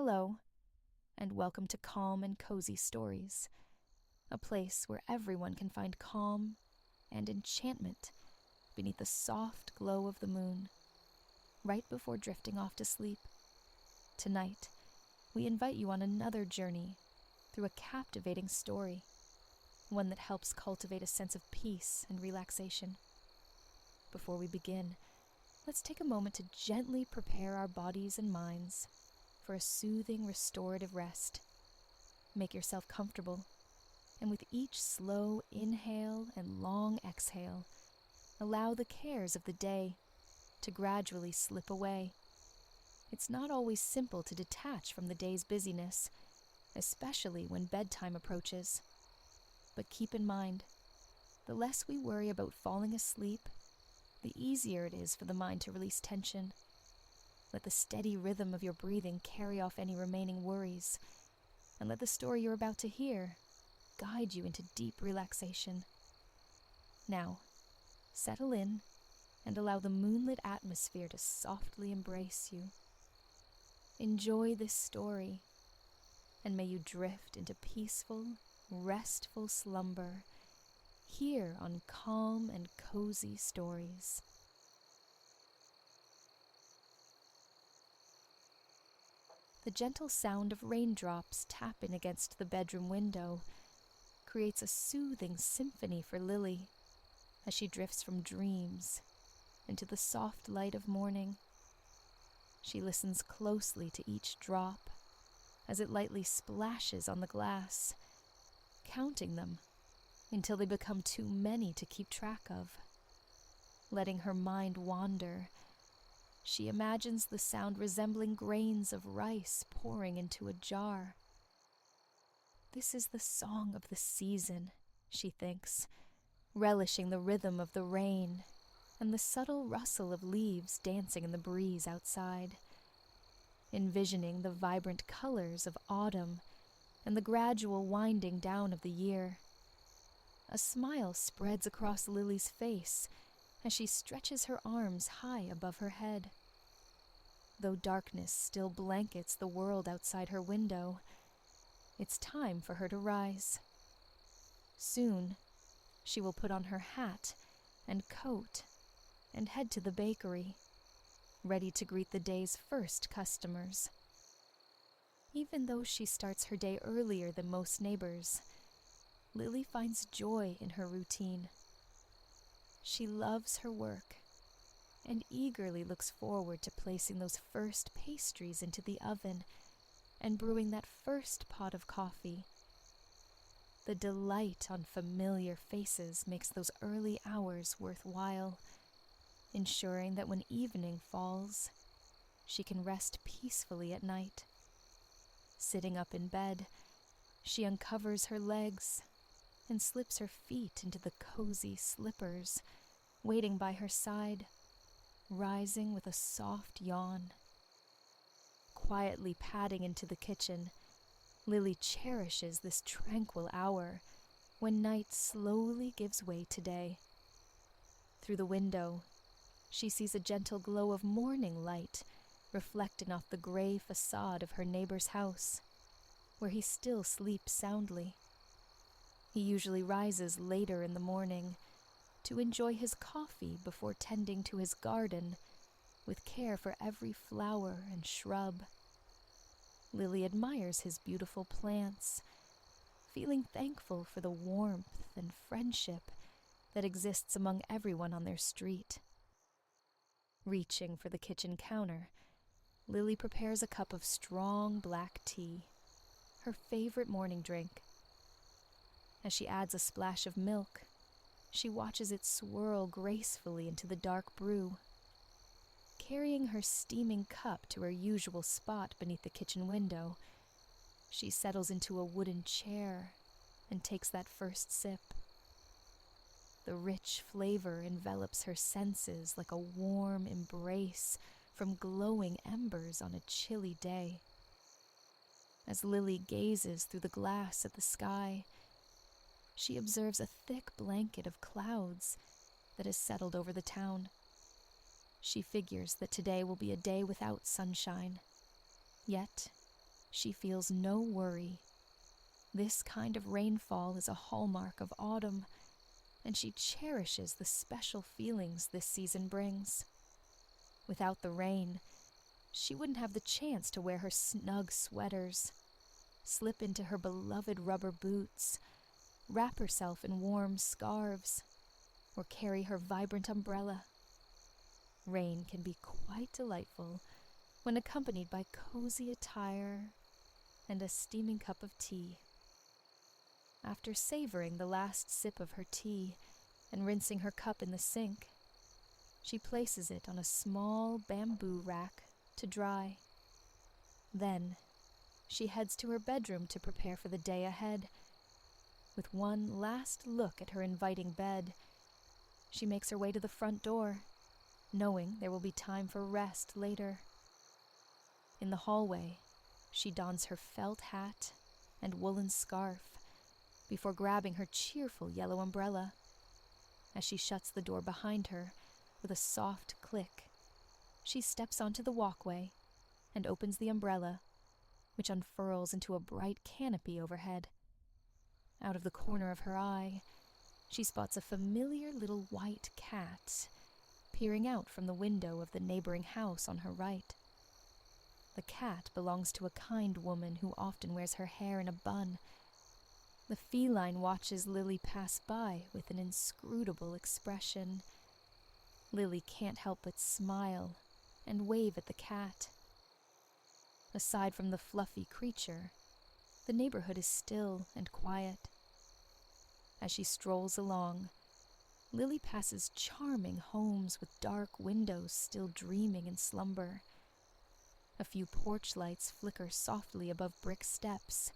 Hello, and welcome to Calm and Cozy Stories, a place where everyone can find calm and enchantment beneath the soft glow of the moon, right before drifting off to sleep. Tonight, we invite you on another journey through a captivating story, one that helps cultivate a sense of peace and relaxation. Before we begin, let's take a moment to gently prepare our bodies and minds for a soothing, restorative rest. Make yourself comfortable, and with each slow inhale and long exhale, allow the cares of the day to gradually slip away. It's not always simple to detach from the day's busyness, especially when bedtime approaches. But keep in mind, the less we worry about falling asleep, the easier it is for the mind to release tension. Let the steady rhythm of your breathing carry off any remaining worries, and let the story you're about to hear guide you into deep relaxation. Now, settle in and allow the moonlit atmosphere to softly embrace you. Enjoy this story, and may you drift into peaceful, restful slumber here on Calm and Cozy Stories. The gentle sound of raindrops tapping against the bedroom window creates a soothing symphony for Lily as she drifts from dreams into the soft light of morning. She listens closely to each drop as it lightly splashes on the glass, counting them until they become too many to keep track of. Letting her mind wander, she imagines the sound resembling grains of rice pouring into a jar. This is the song of the season, she thinks, relishing the rhythm of the rain and the subtle rustle of leaves dancing in the breeze outside. Envisioning the vibrant colors of autumn and the gradual winding down of the year. A smile spreads across Lily's face as she stretches her arms high above her head. Though darkness still blankets the world outside her window, it's time for her to rise. Soon, she will put on her hat and coat and head to the bakery, ready to greet the day's first customers. Even though she starts her day earlier than most neighbors, Lily finds joy in her routine. She loves her work and eagerly looks forward to placing those first pastries into the oven and brewing that first pot of coffee. The delight on familiar faces makes those early hours worthwhile, ensuring that when evening falls, she can rest peacefully at night. Sitting up in bed, she uncovers her legs and slips her feet into the cozy slippers waiting by her side, rising with a soft yawn. Quietly padding into the kitchen, Lily cherishes this tranquil hour when night slowly gives way to day. Through the window, she sees a gentle glow of morning light reflecting off the gray facade of her neighbor's house, where he still sleeps soundly. He usually rises later in the morning to enjoy his coffee before tending to his garden with care for every flower and shrub. Lily admires his beautiful plants, feeling thankful for the warmth and friendship that exists among everyone on their street. Reaching for the kitchen counter, Lily prepares a cup of strong black tea, her favorite morning drink. As she adds a splash of milk, she watches it swirl gracefully into the dark brew. Carrying her steaming cup to her usual spot beneath the kitchen window, she settles into a wooden chair and takes that first sip. The rich flavor envelops her senses like a warm embrace from glowing embers on a chilly day. As Lily gazes through the glass at the sky, she observes a thick blanket of clouds that has settled over the town. She figures that today will be a day without sunshine. Yet, She feels no worry. This kind of rainfall is a hallmark of autumn, and she cherishes the special feelings this season brings. Without the rain, she wouldn't have the chance to wear her snug sweaters, slip into her beloved rubber boots, wrap herself in warm scarves, or carry her vibrant umbrella. Rain can be quite delightful when accompanied by cozy attire and a steaming cup of tea. After savoring the last sip of her tea and rinsing her cup in the sink, she places it on a small bamboo rack to dry. Then, she heads to her bedroom to prepare for the day ahead. With one last look at her inviting bed, she makes her way to the front door, knowing there will be time for rest later. In the hallway, she dons her felt hat and woolen scarf before grabbing her cheerful yellow umbrella. As she shuts the door behind her with a soft click, she steps onto the walkway and opens the umbrella, which unfurls into a bright canopy overhead. Out of the corner of her eye, she spots a familiar little white cat peering out from the window of the neighboring house on her right. The cat belongs to a kind woman who often wears her hair in a bun. The feline watches Lily pass by with an inscrutable expression. Lily can't help but smile and wave at the cat. Aside from the fluffy creature, the neighborhood is still and quiet. As she strolls along, Lily passes charming homes with dark windows still dreaming in slumber. A few porch lights flicker softly above brick steps,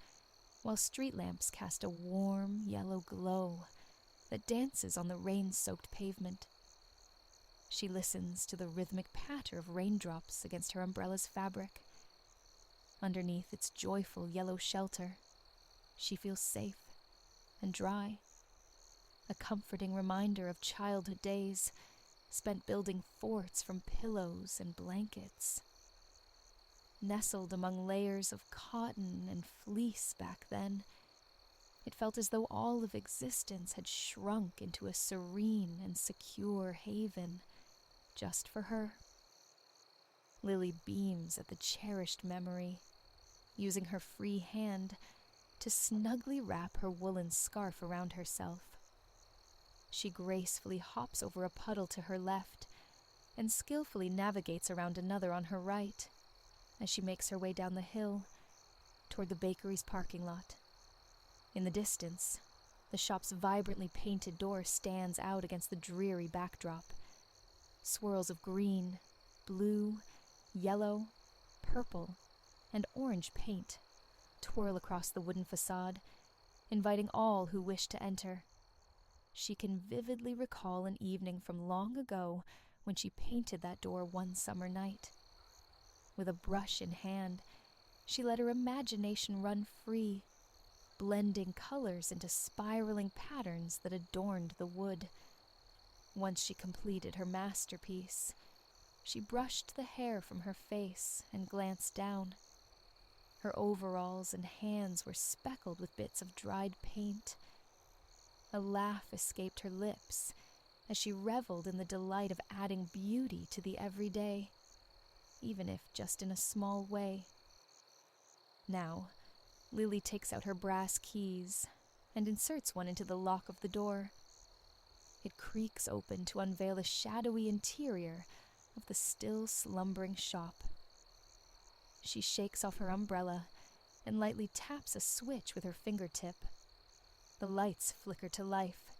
while street lamps cast a warm yellow glow that dances on the rain-soaked pavement. She listens to the rhythmic patter of raindrops against her umbrella's fabric. Underneath its joyful yellow shelter, she feels safe and dry, a comforting reminder of childhood days spent building forts from pillows and blankets. Nestled among layers of cotton and fleece back then, it felt as though all of existence had shrunk into a serene and secure haven just for her. Lily beams at the cherished memory, using her free hand to snugly wrap her woolen scarf around herself. She gracefully hops over a puddle to her left and skillfully navigates around another on her right as she makes her way down the hill toward the bakery's parking lot. In the distance, the shop's vibrantly painted door stands out against the dreary backdrop. Swirls of green, blue, yellow, purple, and orange paint twirl across the wooden facade, inviting all who wish to enter. She can vividly recall an evening from long ago when she painted that door one summer night. With a brush in hand, she let her imagination run free, blending colors into spiraling patterns that adorned the wood. Once she completed her masterpiece, she brushed the hair from her face and glanced down. Her overalls and hands were speckled with bits of dried paint. A laugh escaped her lips as she reveled in the delight of adding beauty to the everyday, even if just in a small way. Now, Lily takes out her brass keys and inserts one into the lock of the door. It creaks open to unveil a shadowy interior of the still slumbering shop. She shakes off her umbrella and lightly taps a switch with her fingertip. The lights flicker to life,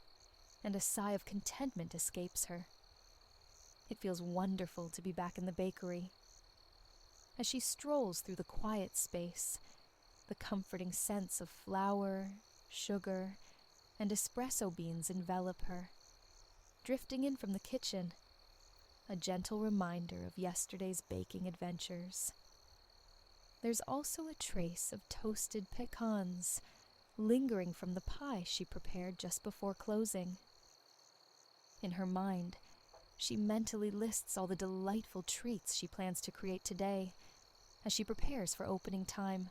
and a sigh of contentment escapes her. It feels wonderful to be back in the bakery. As she strolls through the quiet space, the comforting scents of flour, sugar, and espresso beans envelop her. Drifting in from the kitchen, a gentle reminder of yesterday's baking adventures. There's also a trace of toasted pecans lingering from the pie she prepared just before closing. In her mind, she mentally lists all the delightful treats she plans to create today as she prepares for opening time.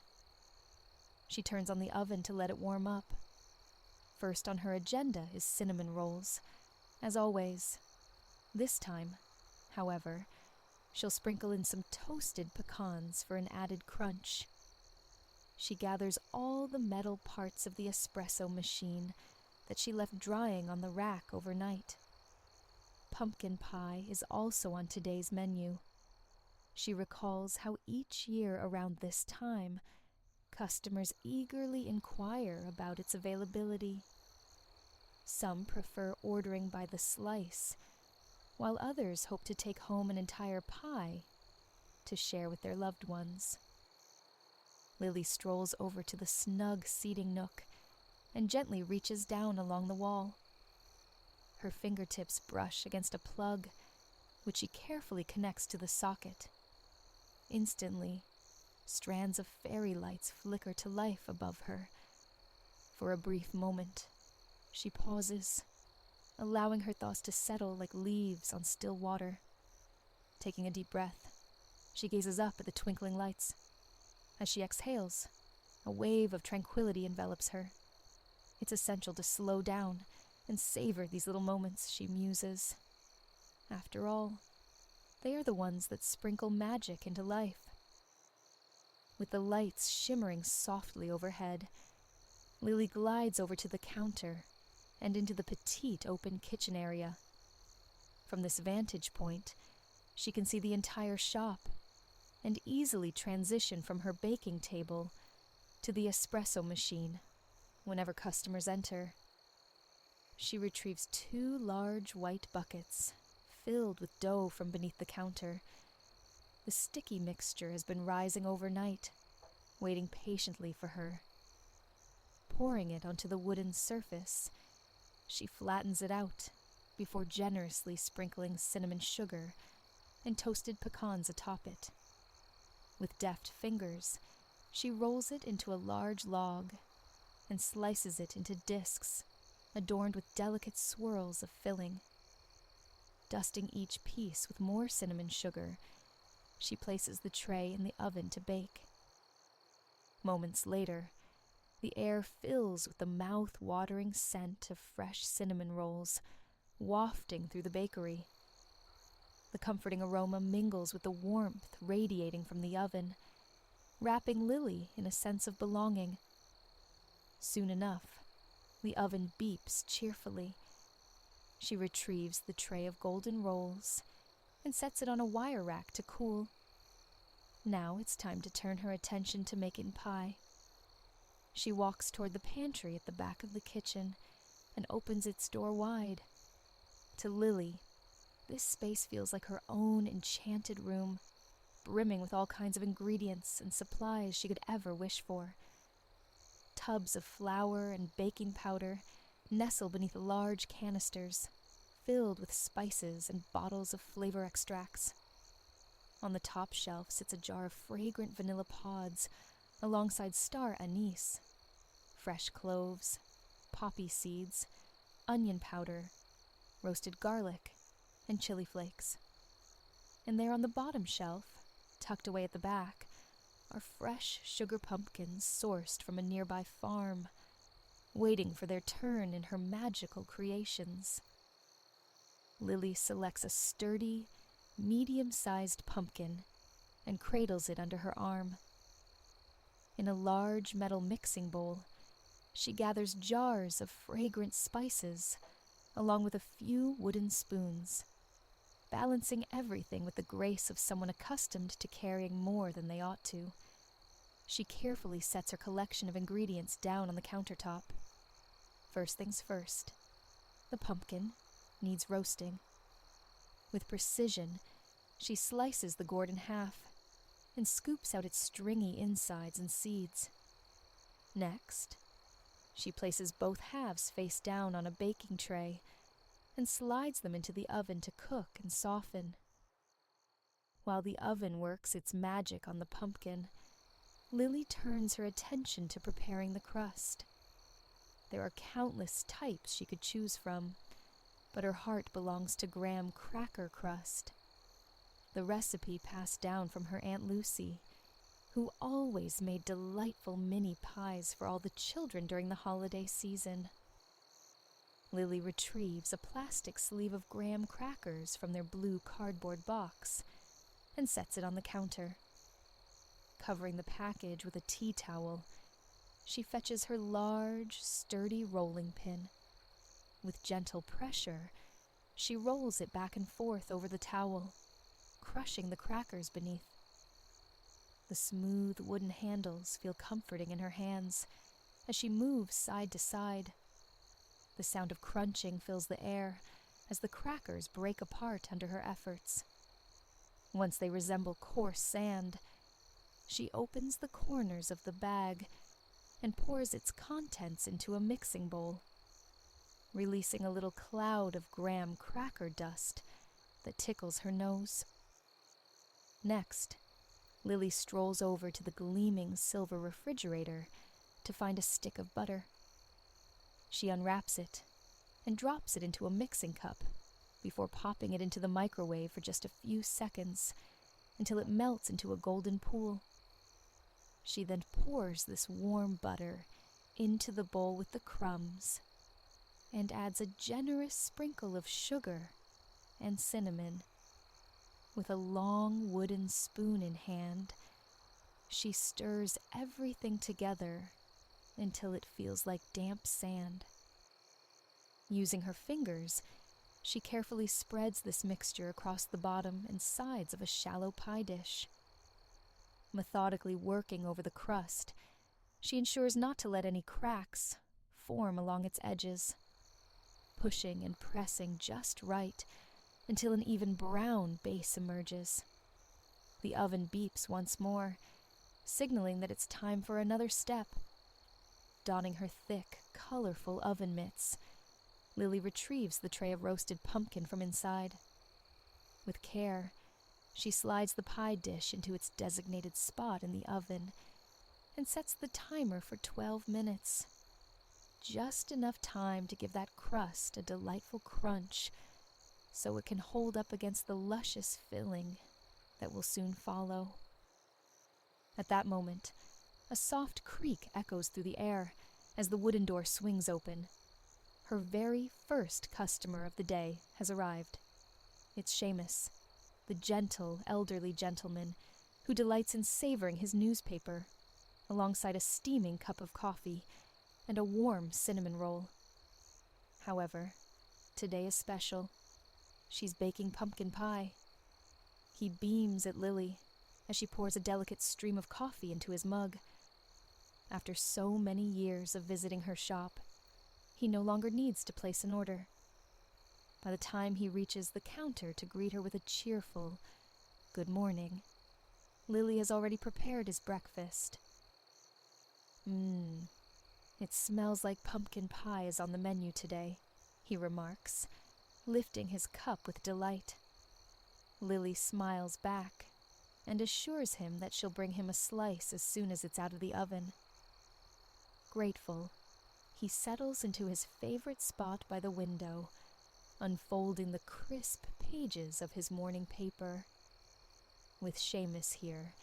She turns on the oven to let it warm up. First on her agenda is cinnamon rolls, as always. This time, however, she'll sprinkle in some toasted pecans for an added crunch. She gathers all the metal parts of the espresso machine that she left drying on the rack overnight. Pumpkin pie is also on today's menu. She recalls how each year around this time, customers eagerly inquire about its availability. Some prefer ordering by the slice, while others hope to take home an entire pie to share with their loved ones. Lily strolls over to the snug seating nook and gently reaches down along the wall. Her fingertips brush against a plug, which she carefully connects to the socket. Instantly, strands of fairy lights flicker to life above her. For a brief moment, she pauses, allowing her thoughts to settle like leaves on still water. Taking a deep breath, she gazes up at the twinkling lights. As she exhales, a wave of tranquility envelops her. It's essential to slow down and savor these little moments, she muses. After all, they are the ones that sprinkle magic into life. With the lights shimmering softly overhead, Lily glides over to the counter and into the petite open kitchen area. From this vantage point, she can see the entire shop and easily transition from her baking table to the espresso machine whenever customers enter. She retrieves 2 large white buckets filled with dough from beneath the counter. The sticky mixture has been rising overnight, waiting patiently for her. Pouring it onto the wooden surface, she flattens it out before generously sprinkling cinnamon sugar and toasted pecans atop it. With deft fingers, she rolls it into a large log and slices it into discs adorned with delicate swirls of filling. Dusting each piece with more cinnamon sugar, she places the tray in the oven to bake. Moments later, the air fills with the mouth-watering scent of fresh cinnamon rolls, wafting through the bakery. The comforting aroma mingles with the warmth radiating from the oven, wrapping Lily in a sense of belonging. Soon enough, the oven beeps cheerfully. She retrieves the tray of golden rolls and sets it on a wire rack to cool. Now it's time to turn her attention to making pie. She walks toward the pantry at the back of the kitchen and opens its door wide. To Lily, this space feels like her own enchanted room, brimming with all kinds of ingredients and supplies she could ever wish for. Tubs of flour and baking powder nestle beneath large canisters, filled with spices and bottles of flavor extracts. On the top shelf sits a jar of fragrant vanilla pods alongside star anise, fresh cloves, poppy seeds, onion powder, roasted garlic, and chili flakes. And there on the bottom shelf, tucked away at the back, are fresh sugar pumpkins sourced from a nearby farm, waiting for their turn in her magical creations. Lily selects a sturdy, medium-sized pumpkin and cradles it under her arm. In a large metal mixing bowl, she gathers jars of fragrant spices, along with a few wooden spoons, balancing everything with the grace of someone accustomed to carrying more than they ought to. She carefully sets her collection of ingredients down on the countertop. First things first, the pumpkin needs roasting. With precision, she slices the gourd in half and scoops out its stringy insides and seeds. Next, she places both halves face down on a baking tray and slides them into the oven to cook and soften. While the oven works its magic on the pumpkin, Lily turns her attention to preparing the crust. There are countless types she could choose from, but her heart belongs to graham cracker crust, the recipe passed down from her Aunt Lucy, who always made delightful mini pies for all the children during the holiday season. Lily retrieves a plastic sleeve of graham crackers from their blue cardboard box and sets it on the counter. Covering the package with a tea towel, she fetches her large, sturdy rolling pin. With gentle pressure, she rolls it back and forth over the towel, crushing the crackers beneath. The smooth wooden handles feel comforting in her hands as she moves side to side. The sound of crunching fills the air as the crackers break apart under her efforts. Once they resemble coarse sand, she opens the corners of the bag and pours its contents into a mixing bowl, releasing a little cloud of graham cracker dust that tickles her nose. Next, Lily strolls over to the gleaming silver refrigerator to find a stick of butter. She unwraps it and drops it into a mixing cup before popping it into the microwave for just a few seconds until it melts into a golden pool. She then pours this warm butter into the bowl with the crumbs and adds a generous sprinkle of sugar and cinnamon. With a long wooden spoon in hand, she stirs everything together until it feels like damp sand. Using her fingers, she carefully spreads this mixture across the bottom and sides of a shallow pie dish. Methodically working over the crust, she ensures not to let any cracks form along its edges, pushing and pressing just right until an even brown base emerges. The oven beeps once more, signaling that it's time for another step. Donning her thick, colorful oven mitts, Lily retrieves the tray of roasted pumpkin from inside. With care, she slides the pie dish into its designated spot in the oven and sets the timer for 12 minutes. Just enough time to give that crust a delightful crunch so it can hold up against the luscious filling that will soon follow. At that moment, a soft creak echoes through the air as the wooden door swings open. Her very first customer of the day has arrived. It's Seamus, the gentle, elderly gentleman who delights in savoring his newspaper, alongside a steaming cup of coffee and a warm cinnamon roll. However, today is special. She's baking pumpkin pie. He beams at Lily as she pours a delicate stream of coffee into his mug. After so many years of visiting her shop, he no longer needs to place an order. By the time he reaches the counter to greet her with a cheerful "Good morning," Lily has already prepared his breakfast. It smells like pumpkin pie is on the menu today," he remarks, lifting his cup with delight. Lily smiles back and assures him that she'll bring him a slice as soon as it's out of the oven. Grateful, he settles into his favorite spot by the window, unfolding the crisp pages of his morning paper. With Seamus here,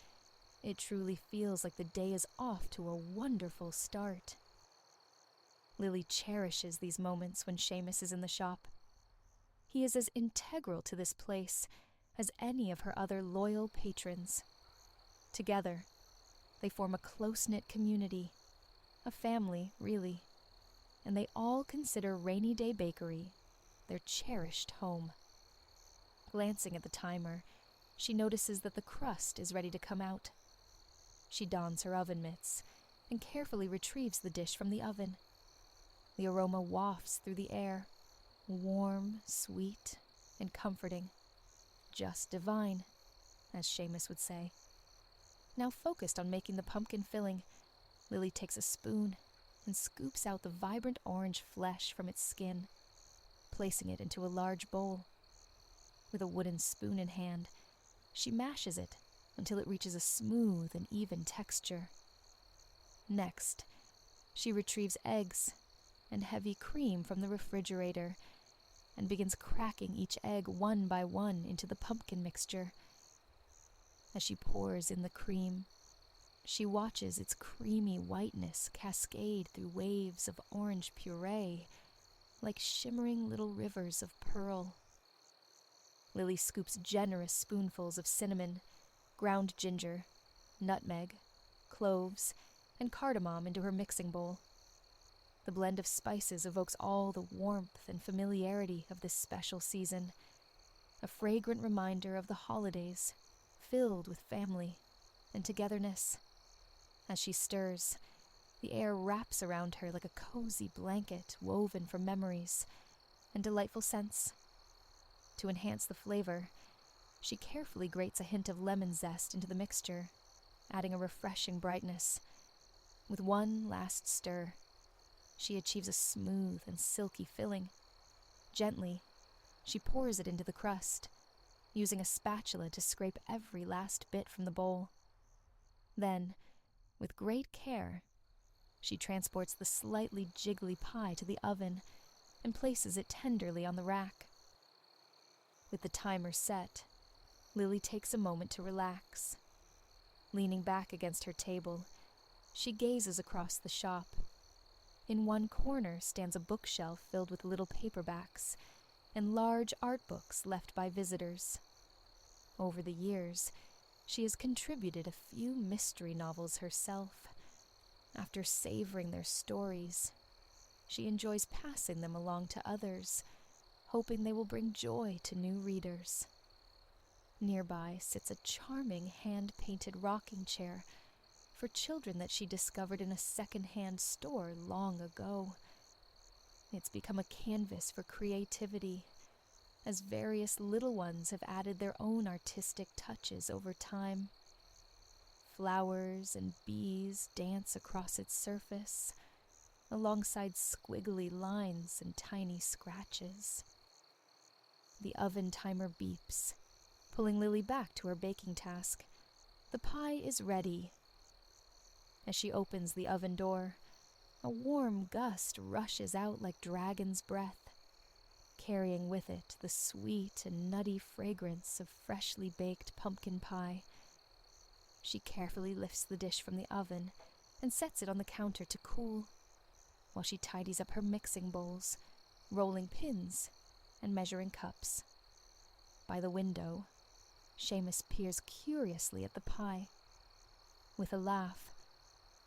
it truly feels like the day is off to a wonderful start. Lily cherishes these moments when Seamus is in the shop. He is as integral to this place as any of her other loyal patrons. Together, they form a close-knit community, a family, really, and they all consider Rainy Day Bakery their cherished home. Glancing at the timer, she notices that the crust is ready to come out. She dons her oven mitts and carefully retrieves the dish from the oven. The aroma wafts through the air, warm, sweet, and comforting. Just divine, as Seamus would say. Now focused on making the pumpkin filling, Lily takes a spoon and scoops out the vibrant orange flesh from its skin, placing it into a large bowl. With a wooden spoon in hand, she mashes it until it reaches a smooth and even texture. Next, she retrieves eggs and heavy cream from the refrigerator and begins cracking each egg one by one into the pumpkin mixture. As she pours in the cream, She watches its creamy whiteness cascade through waves of orange puree, like shimmering little rivers of pearl. Lily scoops generous spoonfuls of cinnamon, ground ginger, nutmeg, cloves, and cardamom into her mixing bowl. The blend of spices evokes all the warmth and familiarity of this special season, a fragrant reminder of the holidays, filled with family and togetherness. As she stirs, the air wraps around her like a cozy blanket woven from memories and delightful scents. To enhance the flavor, she carefully grates a hint of lemon zest into the mixture, adding a refreshing brightness. With one last stir, she achieves a smooth and silky filling. Gently, she pours it into the crust, using a spatula to scrape every last bit from the bowl. Then, with great care, she transports the slightly jiggly pie to the oven and places it tenderly on the rack. With the timer set, Lily takes a moment to relax. Leaning back against her table, she gazes across the shop. In one corner stands a bookshelf filled with little paperbacks and large art books left by visitors. Over the years, she has contributed a few mystery novels herself. After savoring their stories, she enjoys passing them along to others, hoping they will bring joy to new readers. Nearby sits a charming hand-painted rocking chair for children that she discovered in a second-hand store long ago. It's become a canvas for creativity, as various little ones have added their own artistic touches over time. Flowers and bees dance across its surface, alongside squiggly lines and tiny scratches. The oven timer beeps, pulling Lily back to her baking task. The pie is ready. As she opens the oven door, a warm gust rushes out like dragon's breath, carrying with it the sweet and nutty fragrance of freshly baked pumpkin pie. She carefully lifts the dish from the oven and sets it on the counter to cool, while she tidies up her mixing bowls, rolling pins and measuring cups. By the window, Seamus peers curiously at the pie. With a laugh,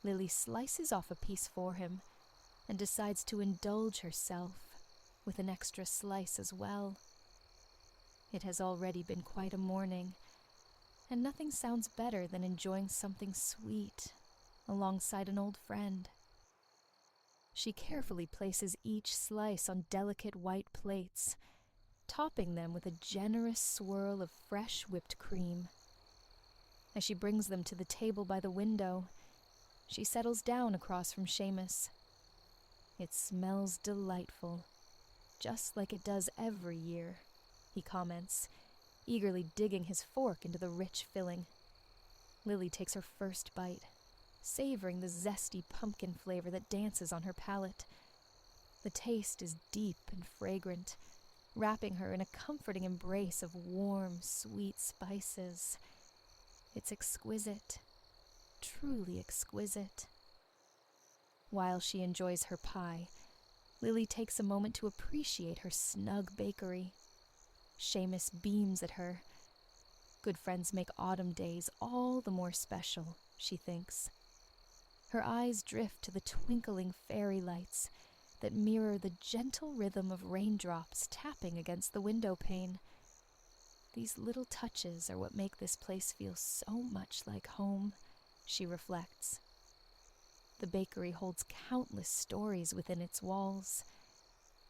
Lily slices off a piece for him and decides to indulge herself with an extra slice as well. It has already been quite a morning, and nothing sounds better than enjoying something sweet alongside an old friend. She carefully places each slice on delicate white plates, topping them with a generous swirl of fresh whipped cream. As she brings them to the table by the window, she settles down across from Seamus. It smells delightful, just like it does every year, he comments, eagerly digging his fork into the rich filling. Lily takes her first bite, savoring the zesty pumpkin flavor that dances on her palate. The taste is deep and fragrant, wrapping her in a comforting embrace of warm, sweet spices. It's exquisite, truly exquisite. While she enjoys her pie, Lily takes a moment to appreciate her snug bakery. Seamus beams at her. Good friends make autumn days all the more special, she thinks. Her eyes drift to the twinkling fairy lights that mirror the gentle rhythm of raindrops tapping against the window pane. These little touches are what make this place feel so much like home, she reflects. The bakery holds countless stories within its walls,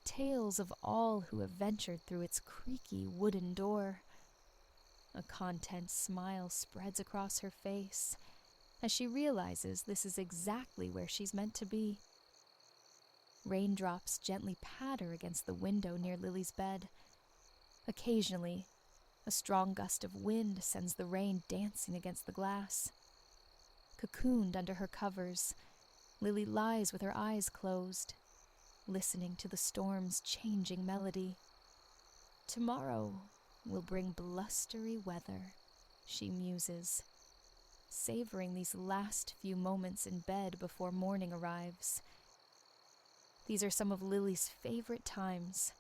tales of all who have ventured through its creaky wooden door. A content smile spreads across her face as she realizes this is exactly where she's meant to be. Raindrops gently patter against the window near Lily's bed. Occasionally, a strong gust of wind sends the rain dancing against the glass. Cocooned under her covers, Lily lies with her eyes closed, listening to the storm's changing melody. Tomorrow will bring blustery weather, she muses. savoring these last few moments in bed before morning arrives. These are some of Lily's favorite times,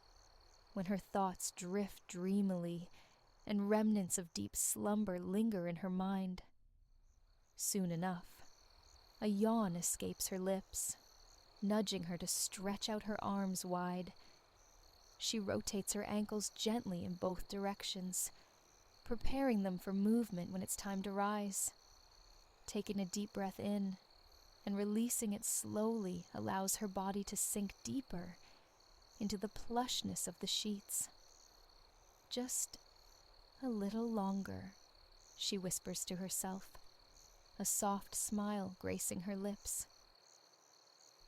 when her thoughts drift dreamily and remnants of deep slumber linger in her mind. Soon enough, a yawn escapes her lips, nudging her to stretch out her arms wide. She rotates her ankles gently in both directions, preparing them for movement when it's time to rise. Taking a deep breath in and releasing it slowly allows her body to sink deeper into the plushness of the sheets. Just a little longer, she whispers to herself, a soft smile gracing her lips.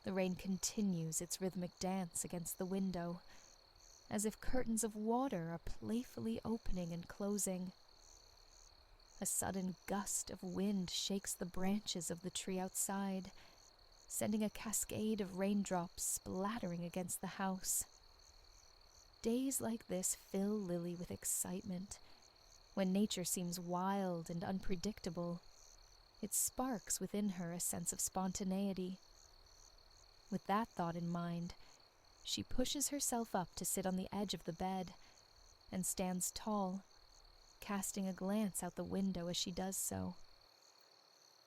The rain continues its rhythmic dance against the window, as if curtains of water are playfully opening and closing. A sudden gust of wind shakes the branches of the tree outside, sending a cascade of raindrops splattering against the house. Days like this fill Lily with excitement. When nature seems wild and unpredictable, it sparks within her a sense of spontaneity. With that thought in mind, she pushes herself up to sit on the edge of the bed and stands tall, casting a glance out the window as she does so.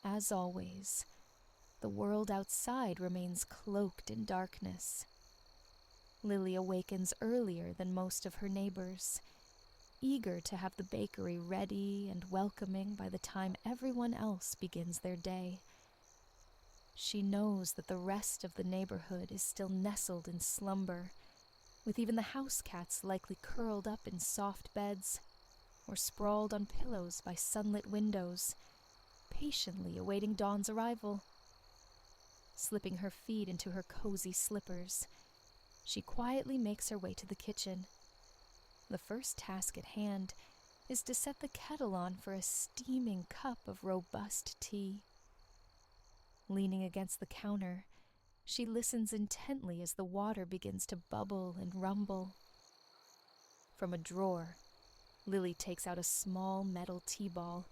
As always, the world outside remains cloaked in darkness. Lily awakens earlier than most of her neighbors, eager to have the bakery ready and welcoming by the time everyone else begins their day. She knows that the rest of the neighborhood is still nestled in slumber, with even the house cats likely curled up in soft beds or sprawled on pillows by sunlit windows, patiently awaiting dawn's arrival. Slipping her feet into her cozy slippers, she quietly makes her way to the kitchen. The first task at hand is to set the kettle on for a steaming cup of robust tea. Leaning against the counter, she listens intently as the water begins to bubble and rumble. From a drawer, Lily takes out a small metal tea ball,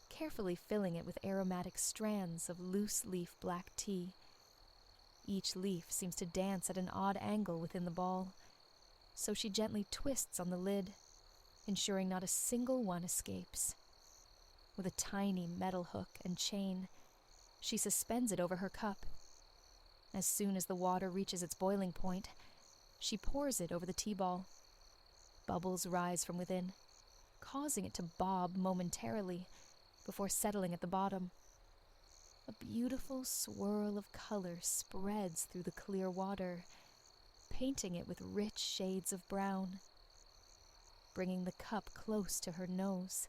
carefully filling it with aromatic strands of loose-leaf black tea. Each leaf seems to dance at an odd angle within the ball, so she gently twists on the lid, ensuring not a single one escapes. With a tiny metal hook and chain, she suspends it over her cup. As soon as the water reaches its boiling point, she pours it over the tea ball. Bubbles rise from within, causing it to bob momentarily before settling at the bottom. A beautiful swirl of color spreads through the clear water, painting it with rich shades of brown. Bringing the cup close to her nose,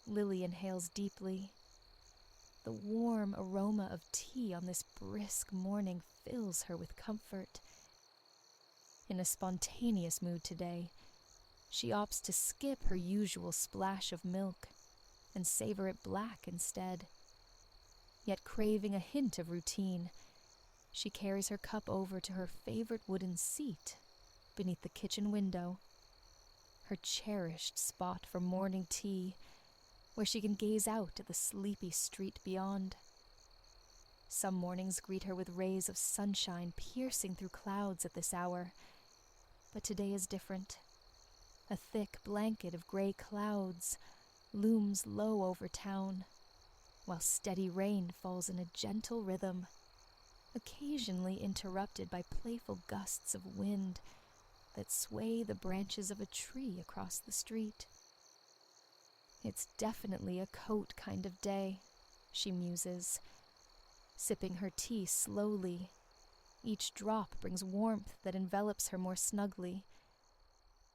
Lily inhales deeply. The warm aroma of tea on this brisk morning fills her with comfort. In a spontaneous mood today, she opts to skip her usual splash of milk and savor it black instead. Yet craving a hint of routine, she carries her cup over to her favorite wooden seat beneath the kitchen window, her cherished spot for morning tea, where she can gaze out at the sleepy street beyond. Some mornings greet her with rays of sunshine piercing through clouds at this hour, but today is different. A thick blanket of gray clouds looms low over town, while steady rain falls in a gentle rhythm, occasionally interrupted by playful gusts of wind that sway the branches of a tree across the street. It's definitely a coat kind of day, she muses, sipping her tea slowly. Each drop brings warmth that envelops her more snugly.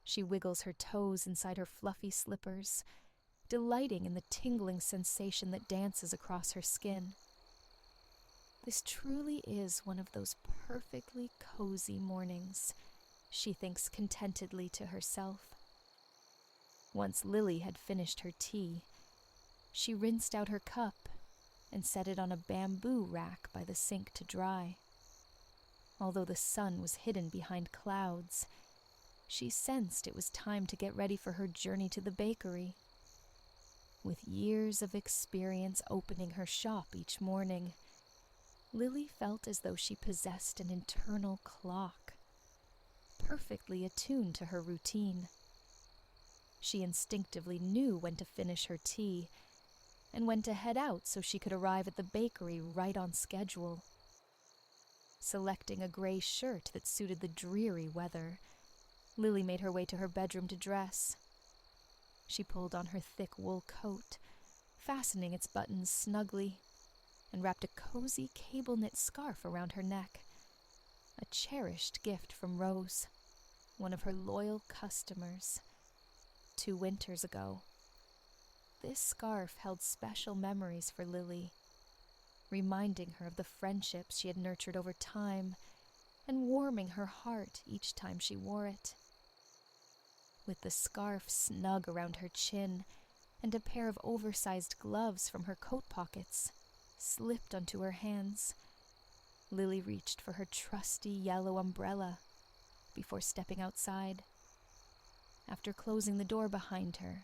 She wiggles her toes inside her fluffy slippers, delighting in the tingling sensation that dances across her skin. This truly is one of those perfectly cozy mornings, she thinks contentedly to herself. Once Lily had finished her tea, she rinsed out her cup and set it on a bamboo rack by the sink to dry. Although the sun was hidden behind clouds, she sensed it was time to get ready for her journey to the bakery. With years of experience opening her shop each morning, Lily felt as though she possessed an internal clock, perfectly attuned to her routine. She instinctively knew when to finish her tea and when to head out so she could arrive at the bakery right on schedule. Selecting a gray shirt that suited the dreary weather, Lily made her way to her bedroom to dress. She pulled on her thick wool coat, fastening its buttons snugly, and wrapped a cozy cable-knit scarf around her neck, a cherished gift from Rose, one of her loyal customers, 2 winters ago. This scarf held special memories for Lily, reminding her of the friendships she had nurtured over time and warming her heart each time she wore it. With the scarf snug around her chin and a pair of oversized gloves from her coat pockets slipped onto her hands, Lily reached for her trusty yellow umbrella before stepping outside. After closing the door behind her,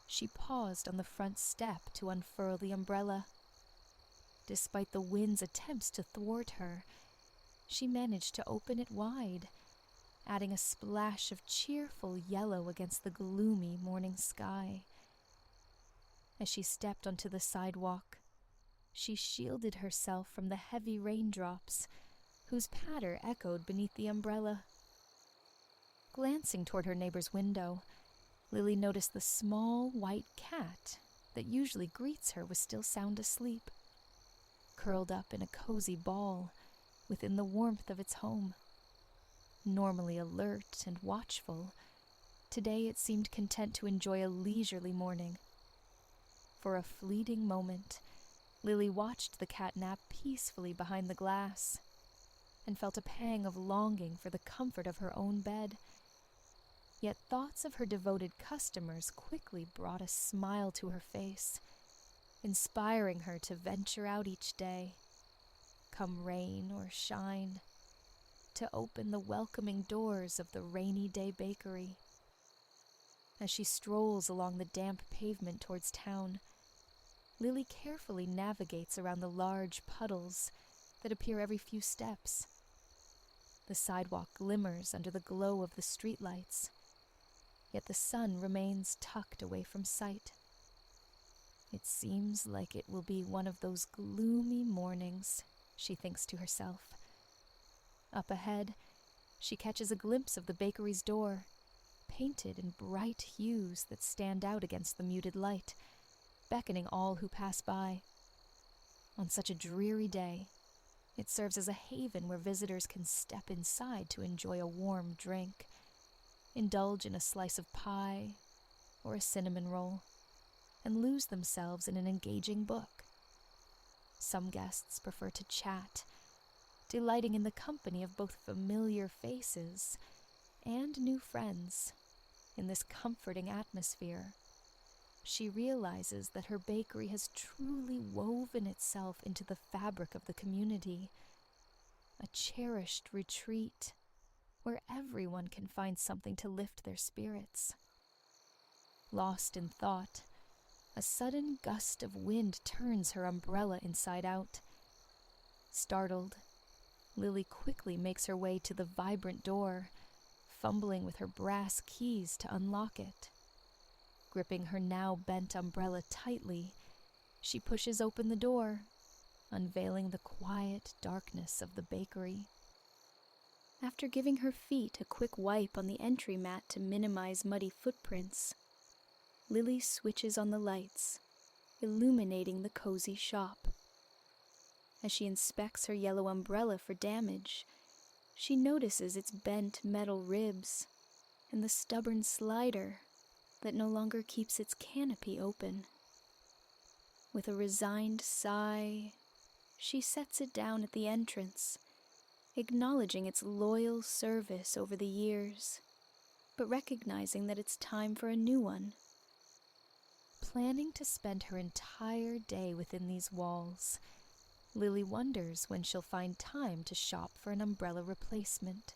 she paused on the front step to unfurl the umbrella. Despite the wind's attempts to thwart her, she managed to open it wide, adding a splash of cheerful yellow against the gloomy morning sky. As she stepped onto the sidewalk, she shielded herself from the heavy raindrops, whose patter echoed beneath the umbrella. Glancing toward her neighbor's window, Lily noticed the small white cat that usually greets her was still sound asleep, curled up in a cozy ball within the warmth of its home. Normally alert and watchful, today it seemed content to enjoy a leisurely morning. For a fleeting moment, Lily watched the cat nap peacefully behind the glass and felt a pang of longing for the comfort of her own bed. Yet thoughts of her devoted customers quickly brought a smile to her face, inspiring her to venture out each day, come rain or shine, to open the welcoming doors of the rainy day bakery. As she strolls along the damp pavement towards town, Lily carefully navigates around the large puddles that appear every few steps. The sidewalk glimmers under the glow of the streetlights, yet the sun remains tucked away from sight. It seems like it will be one of those gloomy mornings, she thinks to herself. Up ahead, she catches a glimpse of the bakery's door, painted in bright hues that stand out against the muted light, beckoning all who pass by. On such a dreary day, it serves as a haven where visitors can step inside to enjoy a warm drink, indulge in a slice of pie or a cinnamon roll, and lose themselves in an engaging book. Some guests prefer to chat, delighting in the company of both familiar faces and new friends. In this comforting atmosphere, she realizes that her bakery has truly woven itself into the fabric of the community, a cherished retreat where everyone can find something to lift their spirits. Lost in thought, a sudden gust of wind turns her umbrella inside out. Startled, Lily quickly makes her way to the vibrant door, fumbling with her brass keys to unlock it. Gripping her now bent umbrella tightly, she pushes open the door, unveiling the quiet darkness of the bakery. After giving her feet a quick wipe on the entry mat to minimize muddy footprints, Lily switches on the lights, illuminating the cozy shop. As she inspects her yellow umbrella for damage, she notices its bent metal ribs and the stubborn slider that no longer keeps its canopy open. With a resigned sigh, she sets it down at the entrance, acknowledging its loyal service over the years, but recognizing that it's time for a new one. Planning to spend her entire day within these walls, Lily wonders when she'll find time to shop for an umbrella replacement.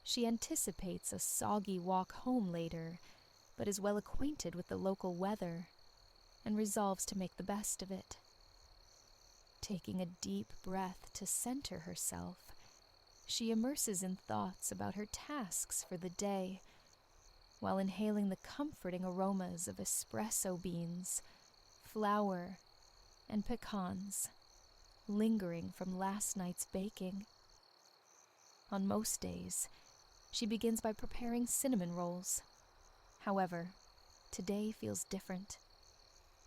She anticipates a soggy walk home later, but is well acquainted with the local weather and resolves to make the best of it. Taking a deep breath to center herself, she immerses in thoughts about her tasks for the day, while inhaling the comforting aromas of espresso beans, flour, and pecans, lingering from last night's baking. On most days, she begins by preparing cinnamon rolls. However, today feels different,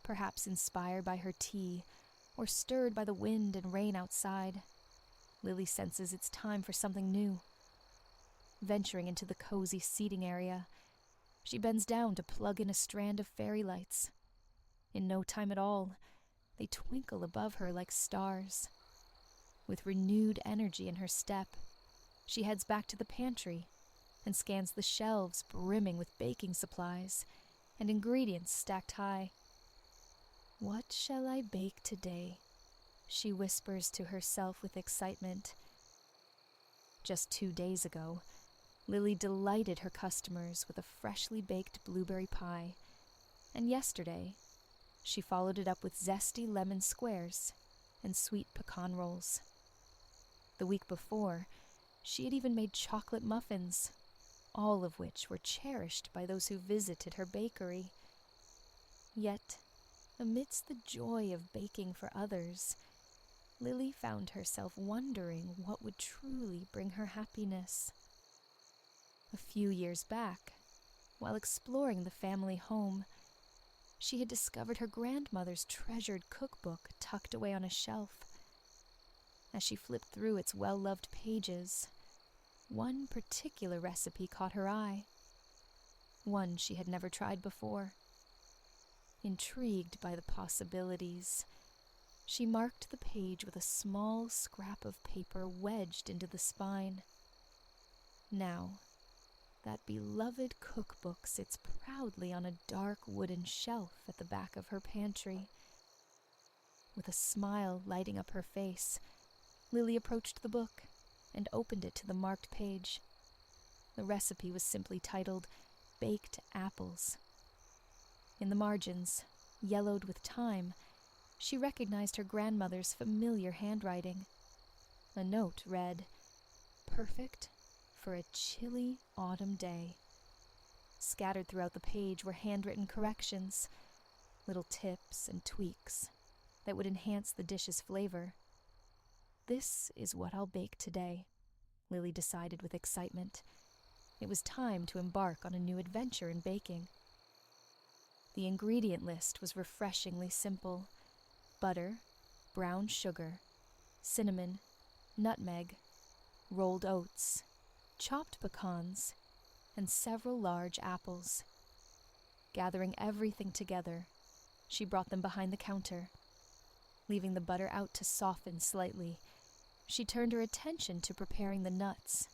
perhaps inspired by her tea or stirred by the wind and rain outside. Lily senses it's time for something new. Venturing into the cozy seating area, she bends down to plug in a strand of fairy lights. In no time at all, they twinkle above her like stars. With renewed energy in her step, she heads back to the pantry and scans the shelves brimming with baking supplies and ingredients stacked high. "What shall I bake today?" she whispers to herself with excitement. Just 2 days ago, Lily delighted her customers with a freshly baked blueberry pie, and yesterday, she followed it up with zesty lemon squares and sweet pecan rolls. The week before, she had even made chocolate muffins, all of which were cherished by those who visited her bakery. Yet, amidst the joy of baking for others, Lily found herself wondering what would truly bring her happiness. A few years back, while exploring the family home, she had discovered her grandmother's treasured cookbook tucked away on a shelf. As she flipped through its well-loved pages, one particular recipe caught her eye, one she had never tried before. Intrigued by the possibilities, she marked the page with a small scrap of paper wedged into the spine. Now, that beloved cookbook sits proudly on a dark wooden shelf at the back of her pantry. With a smile lighting up her face, Lily approached the book and opened it to the marked page. The recipe was simply titled Baked Apples. In the margins, yellowed with time, she recognized her grandmother's familiar handwriting. A note read, "Perfect for a chilly autumn day." Scattered throughout the page were handwritten corrections, little tips and tweaks that would enhance the dish's flavor. "This is what I'll bake today," Lily decided with excitement. It was time to embark on a new adventure in baking. The ingredient list was refreshingly simple: butter, brown sugar, cinnamon, nutmeg, rolled oats, chopped pecans, and several large apples. Gathering everything together, she brought them behind the counter. Leaving the butter out to soften slightly, she turned her attention to preparing the nuts.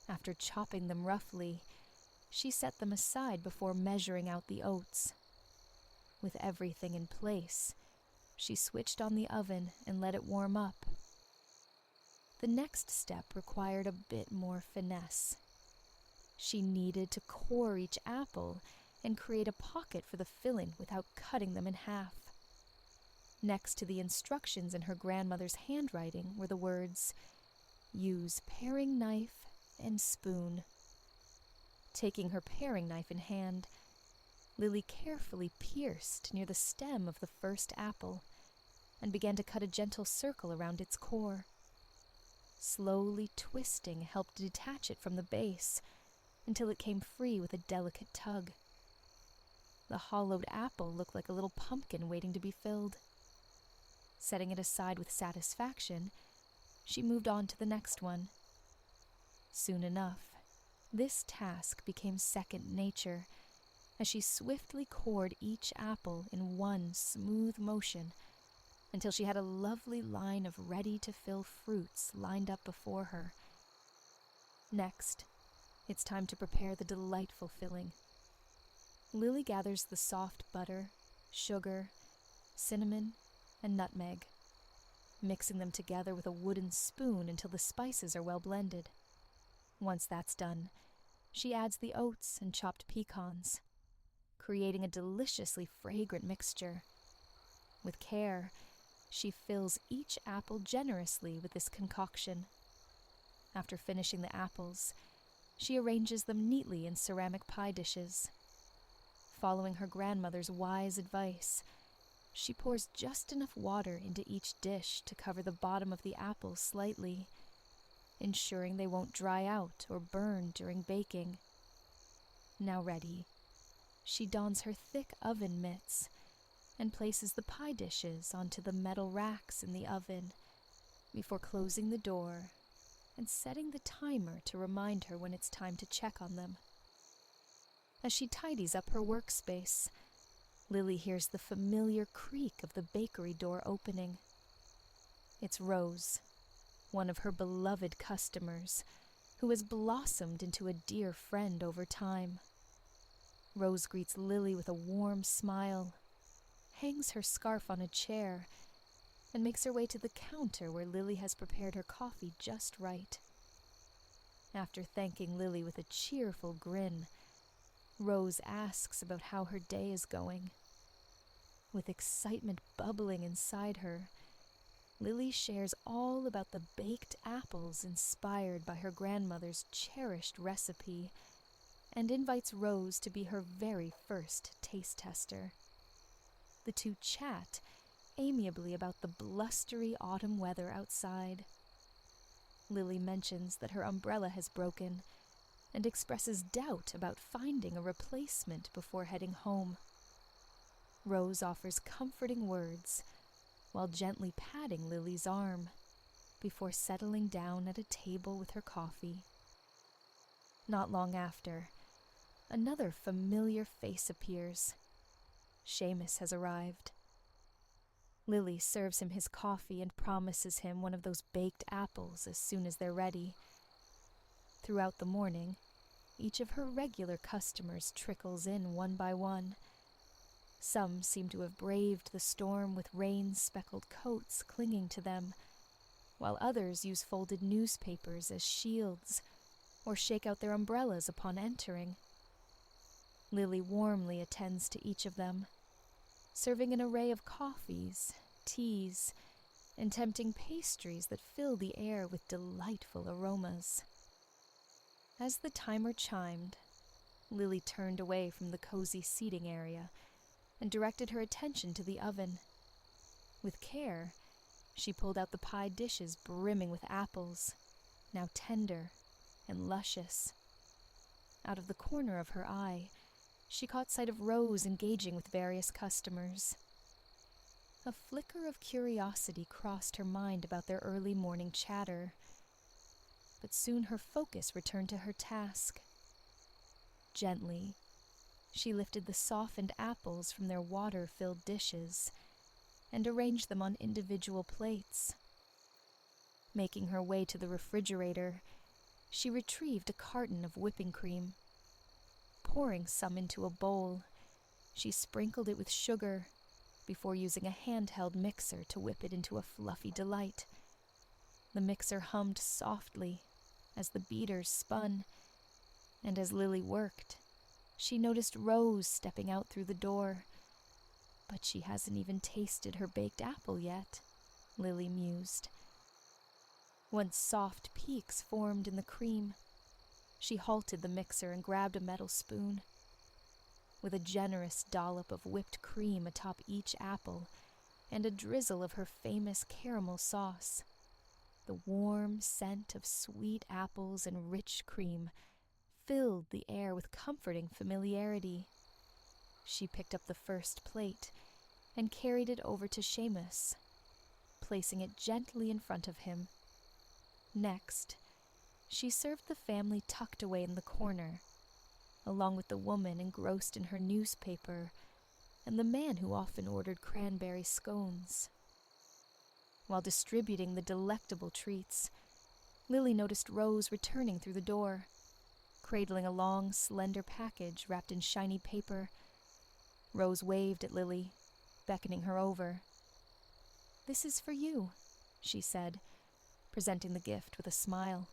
After chopping them roughly, she set them aside before measuring out the oats. With everything in place, she switched on the oven and let it warm up. The next step required a bit more finesse. She needed to core each apple and create a pocket for the filling without cutting them in half. Next to the instructions in her grandmother's handwriting were the words, "Use paring knife and spoon." Taking her paring knife in hand, Lily carefully pierced near the stem of the first apple and began to cut a gentle circle around its core. Slowly twisting helped detach it from the base until it came free with a delicate tug. The hollowed apple looked like a little pumpkin waiting to be filled. Setting it aside with satisfaction, she moved on to the next one. Soon enough, this task became second nature, as she swiftly cored each apple in one smooth motion until she had a lovely line of ready-to-fill fruits lined up before her. Next, it's time to prepare the delightful filling. Lily gathers the soft butter, sugar, cinnamon, and nutmeg, mixing them together with a wooden spoon until the spices are well blended. Once that's done, She adds the oats and chopped pecans, creating a deliciously fragrant mixture. With care, she fills each apple generously with this concoction. After finishing the apples, she arranges them neatly in ceramic pie dishes. Following her grandmother's wise advice, she pours just enough water into each dish to cover the bottom of the apples slightly, ensuring they won't dry out or burn during baking. Now ready, she dons her thick oven mitts and places the pie dishes onto the metal racks in the oven before closing the door and setting the timer to remind her when it's time to check on them. As she tidies up her workspace, Lily hears the familiar creak of the bakery door opening. It's Rose, one of her beloved customers, who has blossomed into a dear friend over time. Rose greets Lily with a warm smile, hangs her scarf on a chair, and makes her way to the counter where Lily has prepared her coffee just right. After thanking Lily with a cheerful grin, Rose asks about how her day is going. With excitement bubbling inside her, Lily shares all about the baked apples inspired by her grandmother's cherished recipe and invites Rose to be her very first taste tester. The two chat amiably about the blustery autumn weather outside. Lily mentions that her umbrella has broken and expresses doubt about finding a replacement before heading home. Rose offers comforting words while gently patting Lily's arm before settling down at a table with her coffee. Not long after, another familiar face appears. Seamus has arrived. Lily serves him his coffee and promises him one of those baked apples as soon as they're ready. Throughout the morning, each of her regular customers trickles in one by one. Some seem to have braved the storm with rain-speckled coats clinging to them, while others use folded newspapers as shields or shake out their umbrellas upon entering. Lily warmly attends to each of them, serving an array of coffees, teas, and tempting pastries that fill the air with delightful aromas. As the timer chimed, Lily turned away from the cozy seating area and directed her attention to the oven. With care, she pulled out the pie dishes brimming with apples, now tender and luscious. Out of the corner of her eye, she caught sight of Rose engaging with various customers. A flicker of curiosity crossed her mind about their early morning chatter, but soon her focus returned to her task. Gently, she lifted the softened apples from their water-filled dishes and arranged them on individual plates. Making her way to the refrigerator, she retrieved a carton of whipping cream. Pouring some into a bowl, she sprinkled it with sugar before using a handheld mixer to whip it into a fluffy delight. The mixer hummed softly as the beaters spun, and as Lily worked, she noticed Rose stepping out through the door. But she hasn't even tasted her baked apple yet, Lily mused. Once soft peaks formed in the cream, she halted the mixer and grabbed a metal spoon. With a generous dollop of whipped cream atop each apple and a drizzle of her famous caramel sauce, the warm scent of sweet apples and rich cream filled the air with comforting familiarity. She picked up the first plate and carried it over to Seamus, placing it gently in front of him. Next, she served the family tucked away in the corner, along with the woman engrossed in her newspaper and the man who often ordered cranberry scones. While distributing the delectable treats, Lily noticed Rose returning through the door, cradling a long, slender package wrapped in shiny paper. Rose waved at Lily, beckoning her over. "This is for you," she said, presenting the gift with a smile.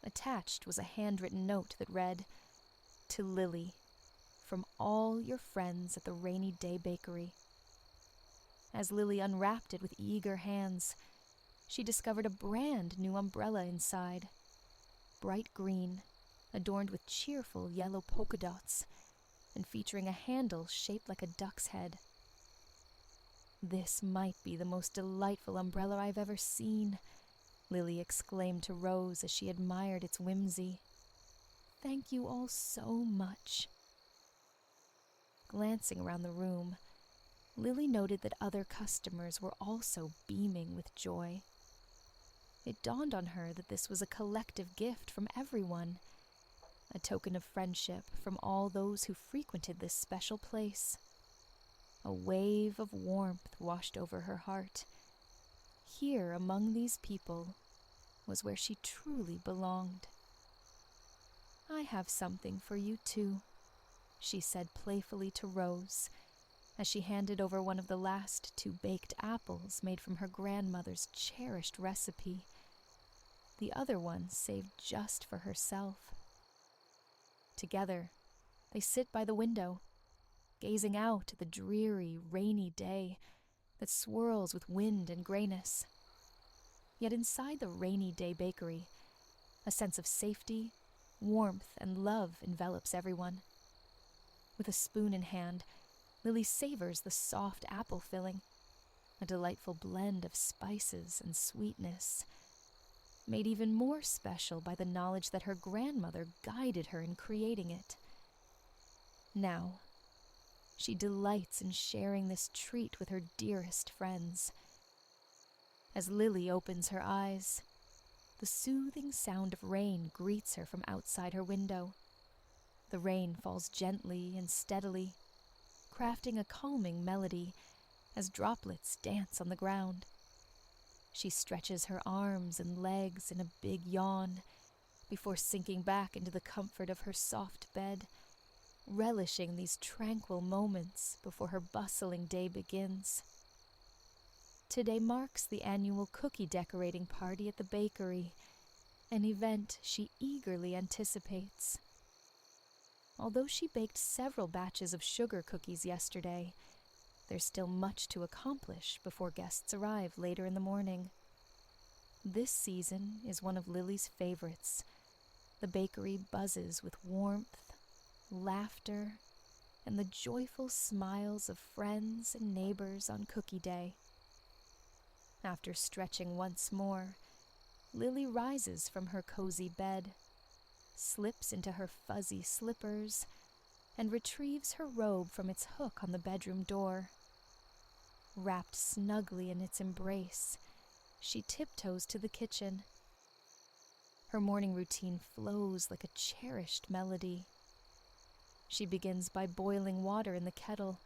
Attached was a handwritten note that read, "To Lily, from all your friends at the Rainy Day Bakery." As Lily unwrapped it with eager hands, she discovered a brand new umbrella inside. Bright green, adorned with cheerful yellow polka dots, and featuring a handle shaped like a duck's head. "This might be the most delightful umbrella I've ever seen," Lily exclaimed to Rose as she admired its whimsy. "Thank you all so much." Glancing around the room, Lily noted that other customers were also beaming with joy. It dawned on her that this was a collective gift from everyone, a token of friendship from all those who frequented this special place. A wave of warmth washed over her heart. Here, among these people, was where she truly belonged. "I have something for you, too," she said playfully to Rose, as she handed over one of the last 2 baked apples made from her grandmother's cherished recipe, the other one saved just for herself. Together, they sit by the window, gazing out at the dreary, rainy day that swirls with wind and grayness. Yet inside the Rainy Day Bakery, a sense of safety, warmth, and love envelops everyone. With a spoon in hand, Lily savors the soft apple filling, a delightful blend of spices and sweetness, made even more special by the knowledge that her grandmother guided her in creating it. Now, she delights in sharing this treat with her dearest friends. As Lily opens her eyes, the soothing sound of rain greets her from outside her window. The rain falls gently and steadily, crafting a calming melody as droplets dance on the ground. She stretches her arms and legs in a big yawn before sinking back into the comfort of her soft bed, relishing these tranquil moments before her bustling day begins. Today marks the annual cookie decorating party at the bakery, an event she eagerly anticipates. Although she baked several batches of sugar cookies yesterday, there's still much to accomplish before guests arrive later in the morning. This season is one of Lily's favorites. The bakery buzzes with warmth, laughter, and the joyful smiles of friends and neighbors on Cookie Day. After stretching once more, Lily rises from her cozy bed, slips into her fuzzy slippers, and retrieves her robe from its hook on the bedroom door. Wrapped snugly in its embrace, she tiptoes to the kitchen. Her morning routine flows like a cherished melody. She begins by boiling water in the kettle,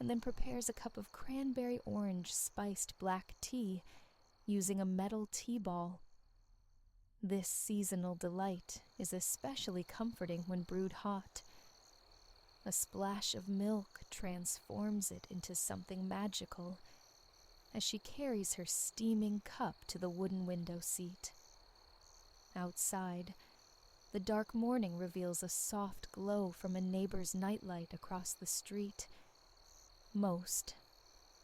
and then prepares a cup of cranberry orange spiced black tea using a metal tea ball. This seasonal delight is especially comforting when brewed hot. A splash of milk transforms it into something magical as she carries her steaming cup to the wooden window seat. Outside, the dark morning reveals a soft glow from a neighbor's nightlight across the street. Most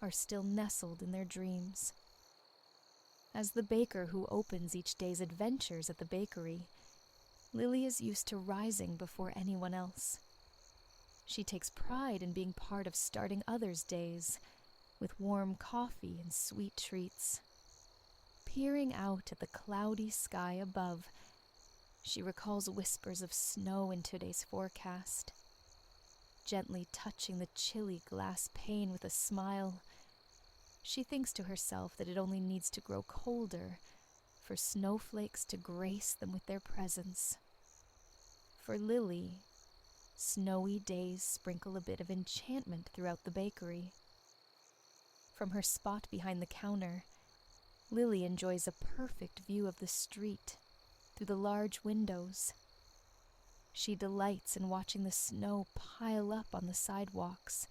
are still nestled in their dreams. As the baker who opens each day's adventures at the bakery, Lily is used to rising before anyone else. She takes pride in being part of starting others' days with warm coffee and sweet treats. Peering out at the cloudy sky above, she recalls whispers of snow in today's forecast. Gently touching the chilly glass pane with a smile, she thinks to herself that it only needs to grow colder for snowflakes to grace them with their presence. For Lily, snowy days sprinkle a bit of enchantment throughout the bakery. From her spot behind the counter, Lily enjoys a perfect view of the street through the large windows. She delights in watching the snow pile up on the sidewalks,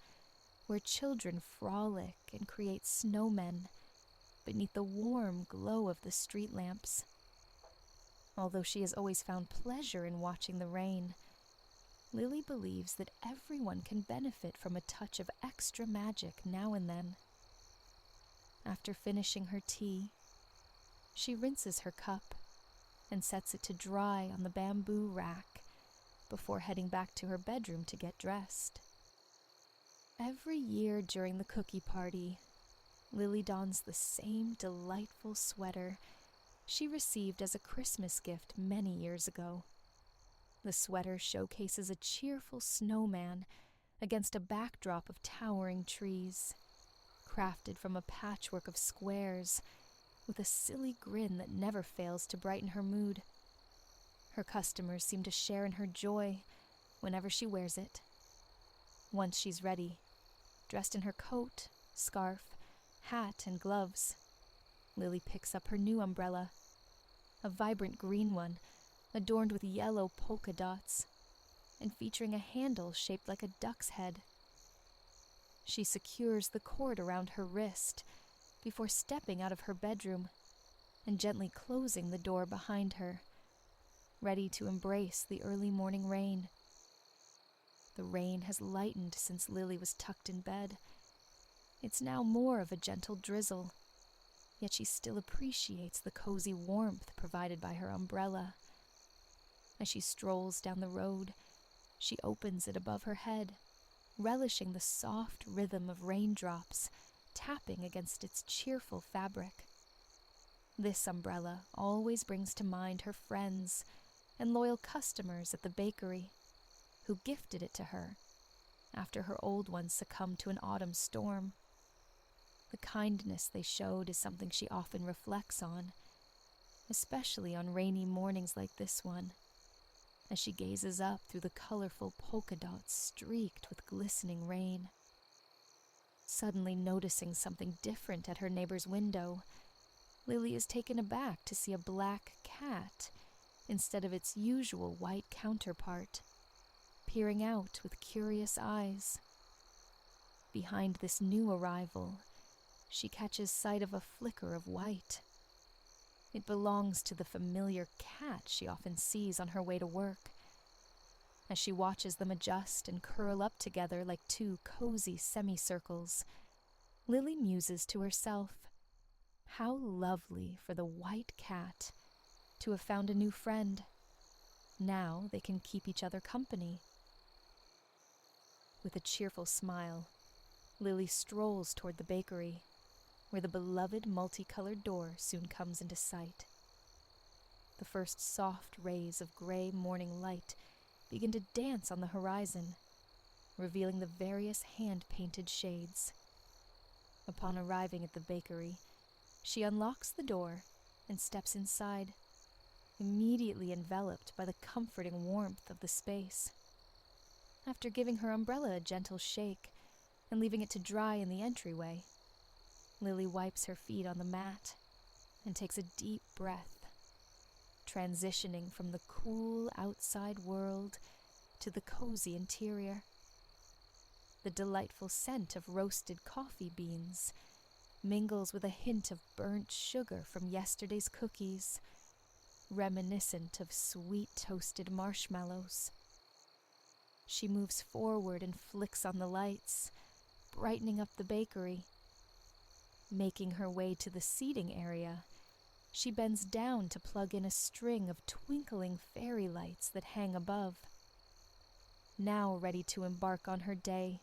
where children frolic and create snowmen beneath the warm glow of the street lamps. Although she has always found pleasure in watching the rain, Lily believes that everyone can benefit from a touch of extra magic now and then. After finishing her tea, she rinses her cup and sets it to dry on the bamboo rack before heading back to her bedroom to get dressed. Every year during the cookie party, Lily dons the same delightful sweater she received as a Christmas gift many years ago. The sweater showcases a cheerful snowman against a backdrop of towering trees, crafted from a patchwork of squares with a silly grin that never fails to brighten her mood. Her customers seem to share in her joy whenever she wears it. Once she's ready, dressed in her coat, scarf, hat, and gloves, Lily picks up her new umbrella, a vibrant green one adorned with yellow polka dots and featuring a handle shaped like a duck's head. She secures the cord around her wrist before stepping out of her bedroom and gently closing the door behind her, ready to embrace the early morning rain. The rain has lightened since Lily was tucked in bed. It's now more of a gentle drizzle, yet she still appreciates the cozy warmth provided by her umbrella. As she strolls down the road, she opens it above her head, relishing the soft rhythm of raindrops tapping against its cheerful fabric. This umbrella always brings to mind her friends and loyal customers at the bakery, who gifted it to her after her old one succumbed to an autumn storm. The kindness they showed is something she often reflects on, especially on rainy mornings like this one, as she gazes up through the colorful polka dots streaked with glistening rain. Suddenly noticing something different at her neighbor's window, Lily is taken aback to see a black cat instead of its usual white counterpart, peering out with curious eyes. Behind this new arrival, she catches sight of a flicker of white. It belongs to the familiar cat she often sees on her way to work. As she watches them adjust and curl up together like two cozy semicircles, Lily muses to herself, how lovely for the white cat to have found a new friend. Now they can keep each other company. With a cheerful smile, Lily strolls toward the bakery, where the beloved multicolored door soon comes into sight. The first soft rays of gray morning light begin to dance on the horizon, revealing the various hand-painted shades. Upon arriving at the bakery, she unlocks the door and steps inside, immediately enveloped by the comforting warmth of the space. After giving her umbrella a gentle shake and leaving it to dry in the entryway, Lily wipes her feet on the mat and takes a deep breath, transitioning from the cool outside world to the cozy interior. The delightful scent of roasted coffee beans mingles with a hint of burnt sugar from yesterday's cookies, reminiscent of sweet toasted marshmallows. She moves forward and flicks on the lights, brightening up the bakery. Making her way to the seating area, she bends down to plug in a string of twinkling fairy lights that hang above. Now ready to embark on her day,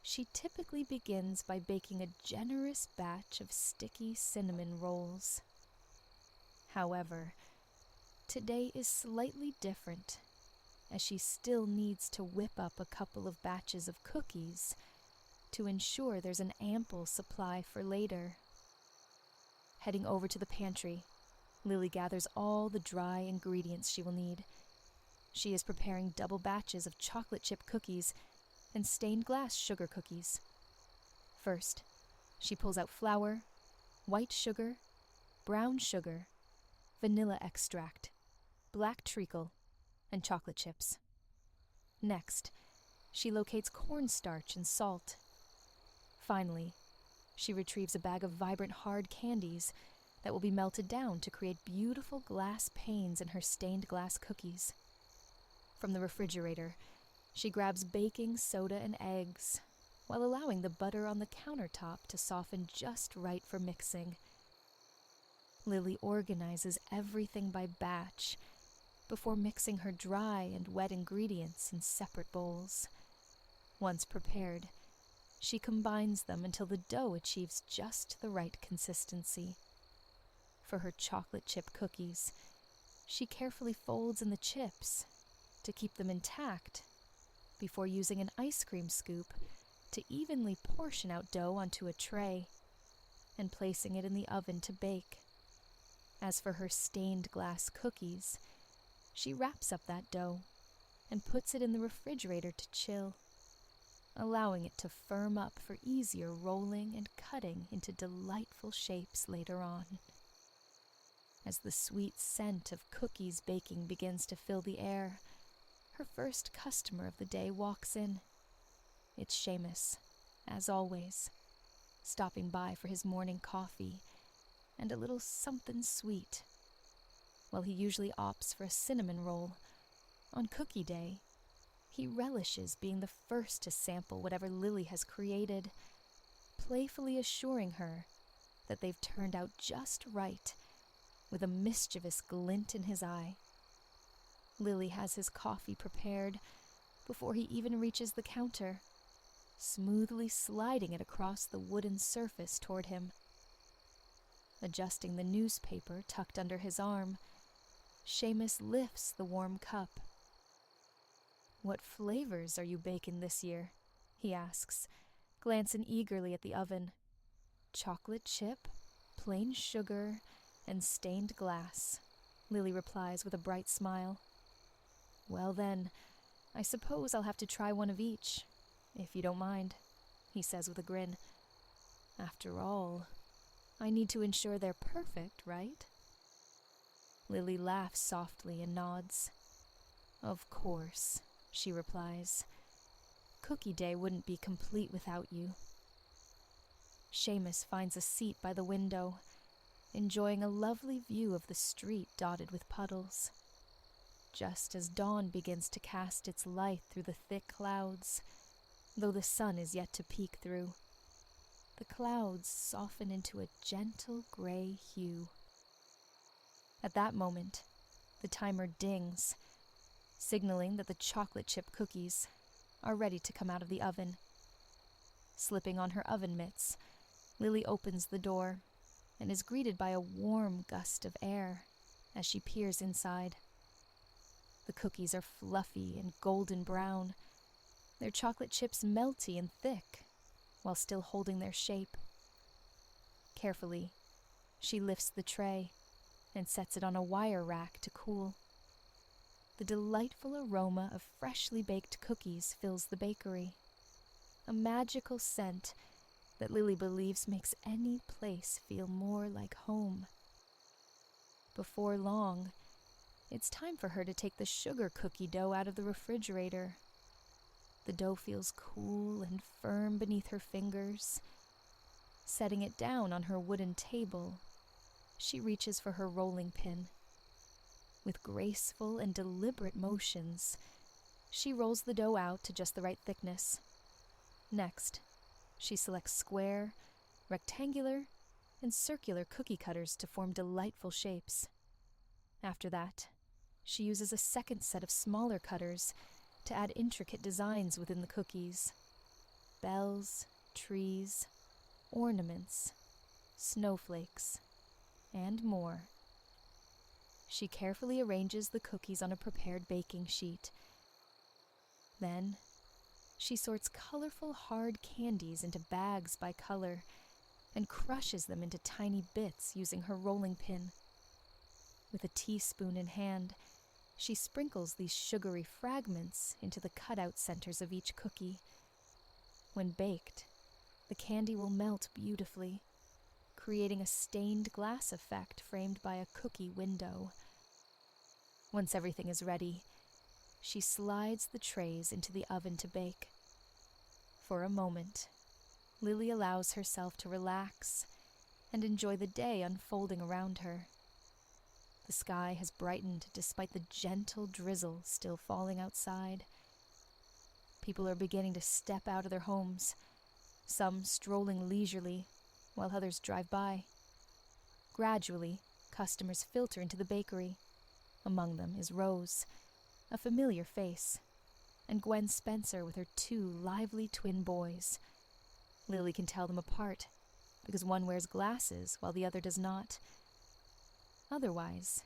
she typically begins by baking a generous batch of sticky cinnamon rolls. However, today is slightly different, as she still needs to whip up a couple of batches of cookies to ensure there's an ample supply for later. Heading over to the pantry, Lily gathers all the dry ingredients she will need. She is preparing double batches of chocolate chip cookies and stained glass sugar cookies. First, she pulls out flour, white sugar, brown sugar, vanilla extract, black treacle, and chocolate chips. Next, she locates cornstarch and salt. Finally, she retrieves a bag of vibrant hard candies that will be melted down to create beautiful glass panes in her stained glass cookies. From the refrigerator, she grabs baking soda and eggs, while allowing the butter on the countertop to soften just right for mixing. Lily organizes everything by batch before mixing her dry and wet ingredients in separate bowls. Once prepared, she combines them until the dough achieves just the right consistency. For her chocolate chip cookies, she carefully folds in the chips to keep them intact before using an ice cream scoop to evenly portion out dough onto a tray and placing it in the oven to bake. As for her stained glass cookies, she wraps up that dough and puts it in the refrigerator to chill, allowing it to firm up for easier rolling and cutting into delightful shapes later on. As the sweet scent of cookies baking begins to fill the air, her first customer of the day walks in. It's Seamus, as always, stopping by for his morning coffee and a little something sweet. While he usually opts for a cinnamon roll, on Cookie Day, he relishes being the first to sample whatever Lily has created, playfully assuring her that they've turned out just right, with a mischievous glint in his eye. Lily has his coffee prepared before he even reaches the counter, smoothly sliding it across the wooden surface toward him. Adjusting the newspaper tucked under his arm, Seamus lifts the warm cup. "What flavors are you baking this year?" he asks, glancing eagerly at the oven. "Chocolate chip, plain sugar, and stained glass," Lily replies with a bright smile. "Well then, I suppose I'll have to try one of each, if you don't mind," he says with a grin. "After all, I need to ensure they're perfect, right?" Lily laughs softly and nods. "Of course," she replies. "Cookie Day wouldn't be complete without you." Seamus finds a seat by the window, enjoying a lovely view of the street dotted with puddles. Just as dawn begins to cast its light through the thick clouds, though the sun is yet to peek through, the clouds soften into a gentle gray hue. At that moment, the timer dings, signaling that the chocolate chip cookies are ready to come out of the oven. Slipping on her oven mitts, Lily opens the door and is greeted by a warm gust of air as she peers inside. The cookies are fluffy and golden brown, their chocolate chips melty and thick, while still holding their shape. Carefully, she lifts the tray and sets it on a wire rack to cool. The delightful aroma of freshly baked cookies fills the bakery, a magical scent that Lily believes makes any place feel more like home. Before long, it's time for her to take the sugar cookie dough out of the refrigerator. The dough feels cool and firm beneath her fingers. Setting it down on her wooden table, she reaches for her rolling pin. With graceful and deliberate motions, she rolls the dough out to just the right thickness. Next, she selects square, rectangular, and circular cookie cutters to form delightful shapes. After that, she uses a second set of smaller cutters to add intricate designs within the cookies. Bells, trees, ornaments, snowflakes, and more. She carefully arranges the cookies on a prepared baking sheet. Then, she sorts colorful hard candies into bags by color and crushes them into tiny bits using her rolling pin. With a teaspoon in hand, she sprinkles these sugary fragments into the cutout centers of each cookie. When baked, the candy will melt beautifully, creating a stained glass effect framed by a cookie window. Once everything is ready, she slides the trays into the oven to bake. For a moment, Lily allows herself to relax and enjoy the day unfolding around her. The sky has brightened despite the gentle drizzle still falling outside. People are beginning to step out of their homes, some strolling leisurely, while others drive by. Gradually, customers filter into the bakery. Among them is Rose, a familiar face, and Gwen Spencer with her 2 lively twin boys. Lily can tell them apart, because one wears glasses while the other does not. Otherwise,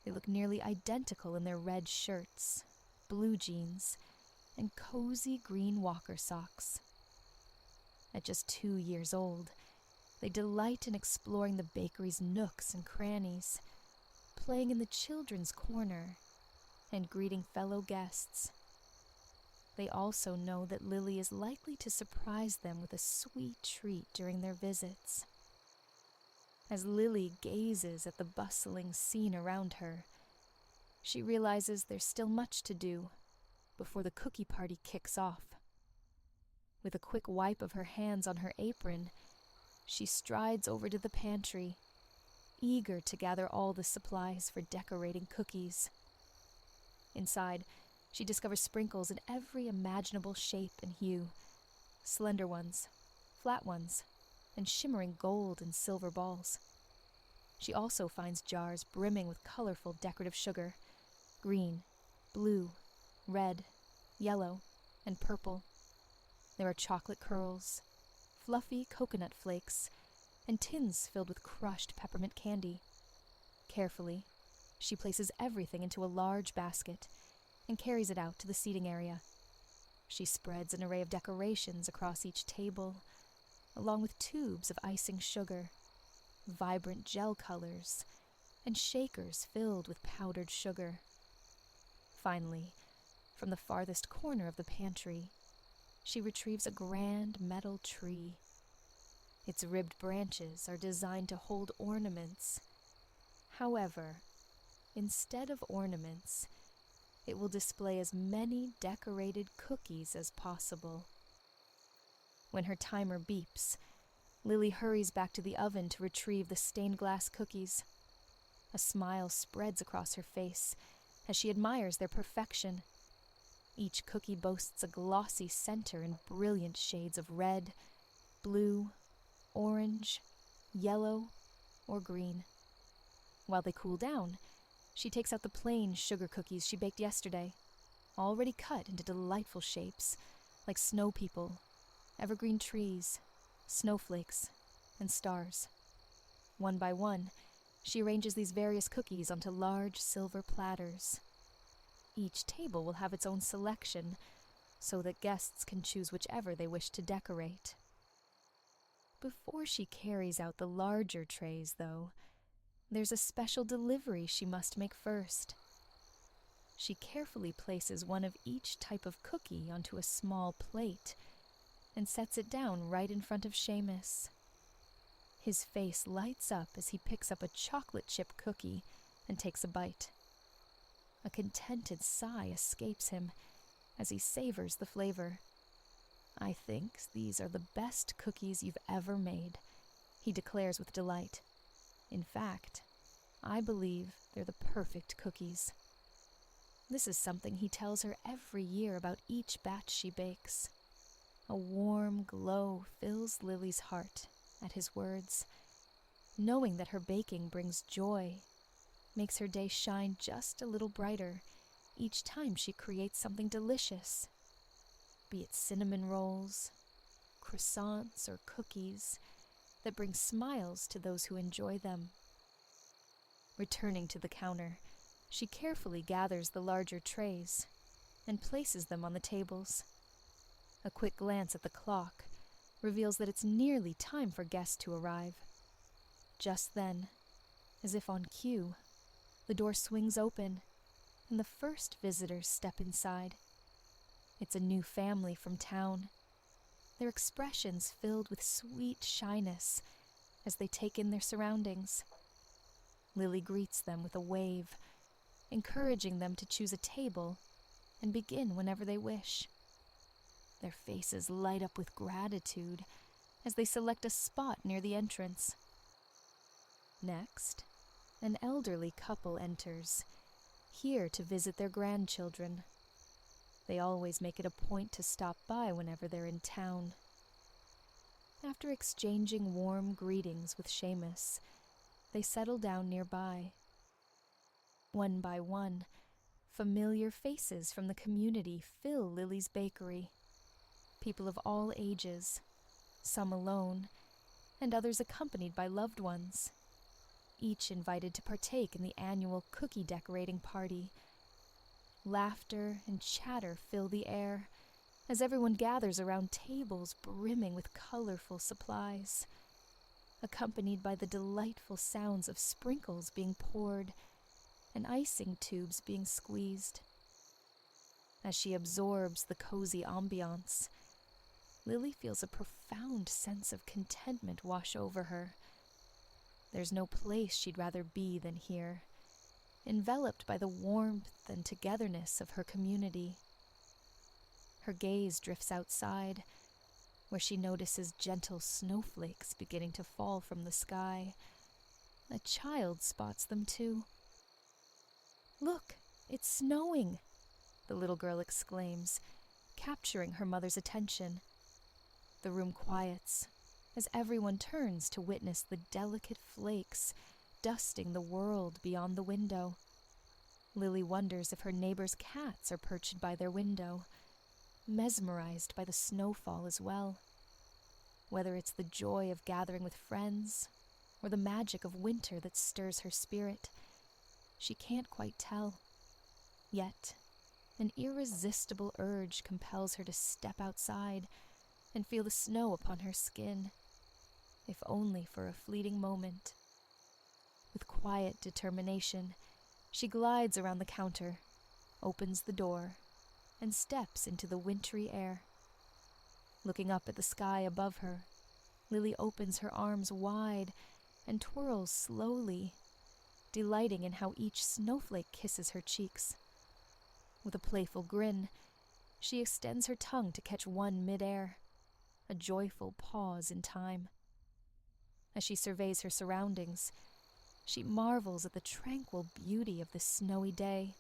they look nearly identical in their red shirts, blue jeans, and cozy green walker socks. At just 2 years old, they delight in exploring the bakery's nooks and crannies, playing in the children's corner, and greeting fellow guests. They also know that Lily is likely to surprise them with a sweet treat during their visits. As Lily gazes at the bustling scene around her, she realizes there's still much to do before the cookie party kicks off. With a quick wipe of her hands on her apron, she strides over to the pantry, eager to gather all the supplies for decorating cookies. Inside, she discovers sprinkles in every imaginable shape and hue, slender ones, flat ones, and shimmering gold and silver balls. She also finds jars brimming with colorful decorative sugar, green, blue, red, yellow, and purple. There are chocolate curls, fluffy coconut flakes, and tins filled with crushed peppermint candy. Carefully, she places everything into a large basket and carries it out to the seating area. She spreads an array of decorations across each table, along with tubes of icing sugar, vibrant gel colors, and shakers filled with powdered sugar. Finally, from the farthest corner of the pantry, she retrieves a grand metal tree. Its ribbed branches are designed to hold ornaments. However, instead of ornaments, it will display as many decorated cookies as possible. When her timer beeps, Lily hurries back to the oven to retrieve the stained glass cookies. A smile spreads across her face as she admires their perfection. Each cookie boasts a glossy center in brilliant shades of red, blue, orange, yellow, or green. While they cool down, she takes out the plain sugar cookies she baked yesterday, already cut into delightful shapes, like snow people, evergreen trees, snowflakes, and stars. One by one, she arranges these various cookies onto large silver platters. Each table will have its own selection, so that guests can choose whichever they wish to decorate. Before she carries out the larger trays, though, there's a special delivery she must make first. She carefully places one of each type of cookie onto a small plate and sets it down right in front of Seamus. His face lights up as he picks up a chocolate chip cookie and takes a bite. A contented sigh escapes him as he savors the flavor. "I think these are the best cookies you've ever made," he declares with delight. "In fact, I believe they're the perfect cookies." This is something he tells her every year about each batch she bakes. A warm glow fills Lily's heart at his words. Knowing that her baking brings joy makes her day shine just a little brighter each time she creates something delicious. Be it cinnamon rolls, croissants, or cookies that bring smiles to those who enjoy them. Returning to the counter, she carefully gathers the larger trays and places them on the tables. A quick glance at the clock reveals that it's nearly time for guests to arrive. Just then, as if on cue, the door swings open and the first visitors step inside. It's a new family from town, their expressions filled with sweet shyness as they take in their surroundings. Lily greets them with a wave, encouraging them to choose a table and begin whenever they wish. Their faces light up with gratitude as they select a spot near the entrance. Next, an elderly couple enters, here to visit their grandchildren. They always make it a point to stop by whenever they're in town. After exchanging warm greetings with Seamus, they settle down nearby. One by one, familiar faces from the community fill Lily's bakery. People of all ages, some alone, and others accompanied by loved ones, each invited to partake in the annual cookie decorating party. Laughter and chatter fill the air as everyone gathers around tables brimming with colorful supplies, accompanied by the delightful sounds of sprinkles being poured and icing tubes being squeezed. As she absorbs the cozy ambiance, Lily feels a profound sense of contentment wash over her. There's no place she'd rather be than here, enveloped by the warmth and togetherness of her community. Her gaze drifts outside, where she notices gentle snowflakes beginning to fall from the sky. A child spots them too. "Look, it's snowing!" the little girl exclaims, capturing her mother's attention. The room quiets as everyone turns to witness the delicate flakes dusting the world beyond the window. Lily wonders if her neighbor's cats are perched by their window, mesmerized by the snowfall as well. Whether it's the joy of gathering with friends or the magic of winter that stirs her spirit, she can't quite tell. Yet, an irresistible urge compels her to step outside and feel the snow upon her skin, if only for a fleeting moment. With quiet determination, she glides around the counter, opens the door, and steps into the wintry air. Looking up at the sky above her, Lily opens her arms wide and twirls slowly, delighting in how each snowflake kisses her cheeks. With a playful grin, she extends her tongue to catch one mid-air, a joyful pause in time. As she surveys her surroundings, she marvels at the tranquil beauty of this snowy day.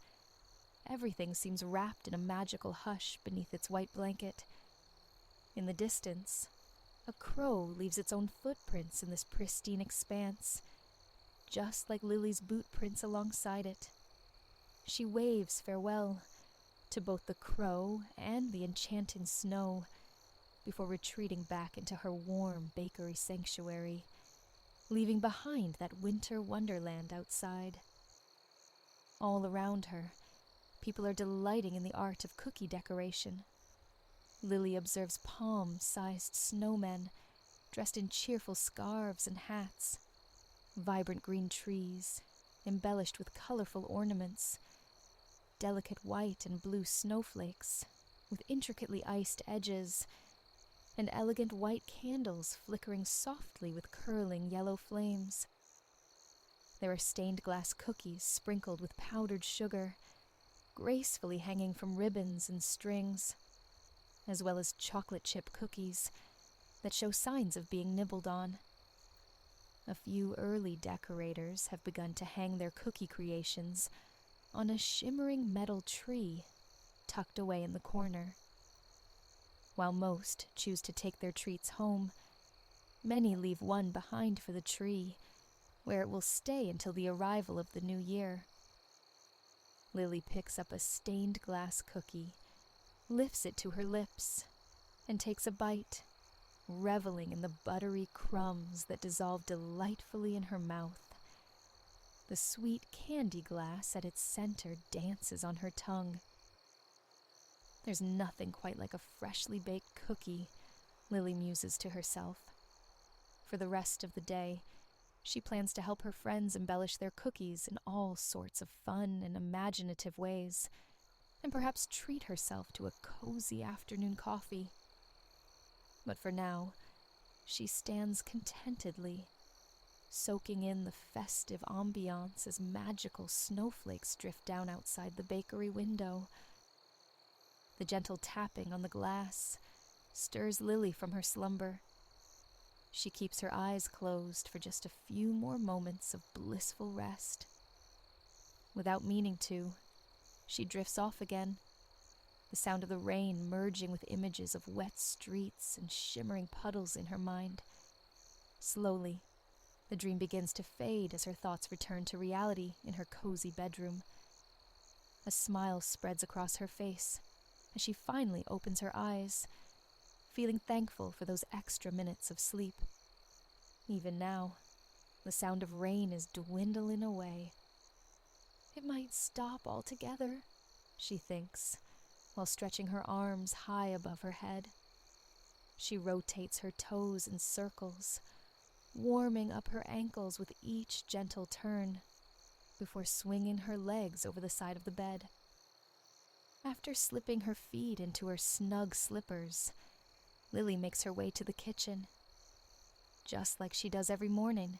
Everything seems wrapped in a magical hush beneath its white blanket. In the distance, a crow leaves its own footprints in this pristine expanse, just like Lily's boot prints alongside it. She waves farewell to both the crow and the enchanting snow before retreating back into her warm bakery sanctuary, leaving behind that winter wonderland outside. All around her, people are delighting in the art of cookie decoration. Lily observes palm-sized snowmen dressed in cheerful scarves and hats, vibrant green trees embellished with colorful ornaments, delicate white and blue snowflakes with intricately iced edges, and elegant white candles flickering softly with curling yellow flames. There are stained glass cookies sprinkled with powdered sugar, gracefully hanging from ribbons and strings, as well as chocolate chip cookies that show signs of being nibbled on. A few early decorators have begun to hang their cookie creations on a shimmering metal tree tucked away in the corner. While most choose to take their treats home, many leave one behind for the tree, where it will stay until the arrival of the new year. Lily picks up a stained glass cookie, lifts it to her lips, and takes a bite, reveling in the buttery crumbs that dissolve delightfully in her mouth. The sweet candy glass at its center dances on her tongue. There's nothing quite like a freshly baked cookie, Lily muses to herself. For the rest of the day, she plans to help her friends embellish their cookies in all sorts of fun and imaginative ways, and perhaps treat herself to a cozy afternoon coffee. But for now, she stands contentedly, soaking in the festive ambiance as magical snowflakes drift down outside the bakery window. The gentle tapping on the glass stirs Lily from her slumber. She keeps her eyes closed for just a few more moments of blissful rest. Without meaning to, she drifts off again, the sound of the rain merging with images of wet streets and shimmering puddles in her mind. Slowly, the dream begins to fade as her thoughts return to reality in her cozy bedroom. A smile spreads across her face as she finally opens her eyes, feeling thankful for those extra minutes of sleep. Even now, the sound of rain is dwindling away. It might stop altogether, she thinks, while stretching her arms high above her head. She rotates her toes in circles, warming up her ankles with each gentle turn, before swinging her legs over the side of the bed. After slipping her feet into her snug slippers, Lily makes her way to the kitchen. Just like she does every morning,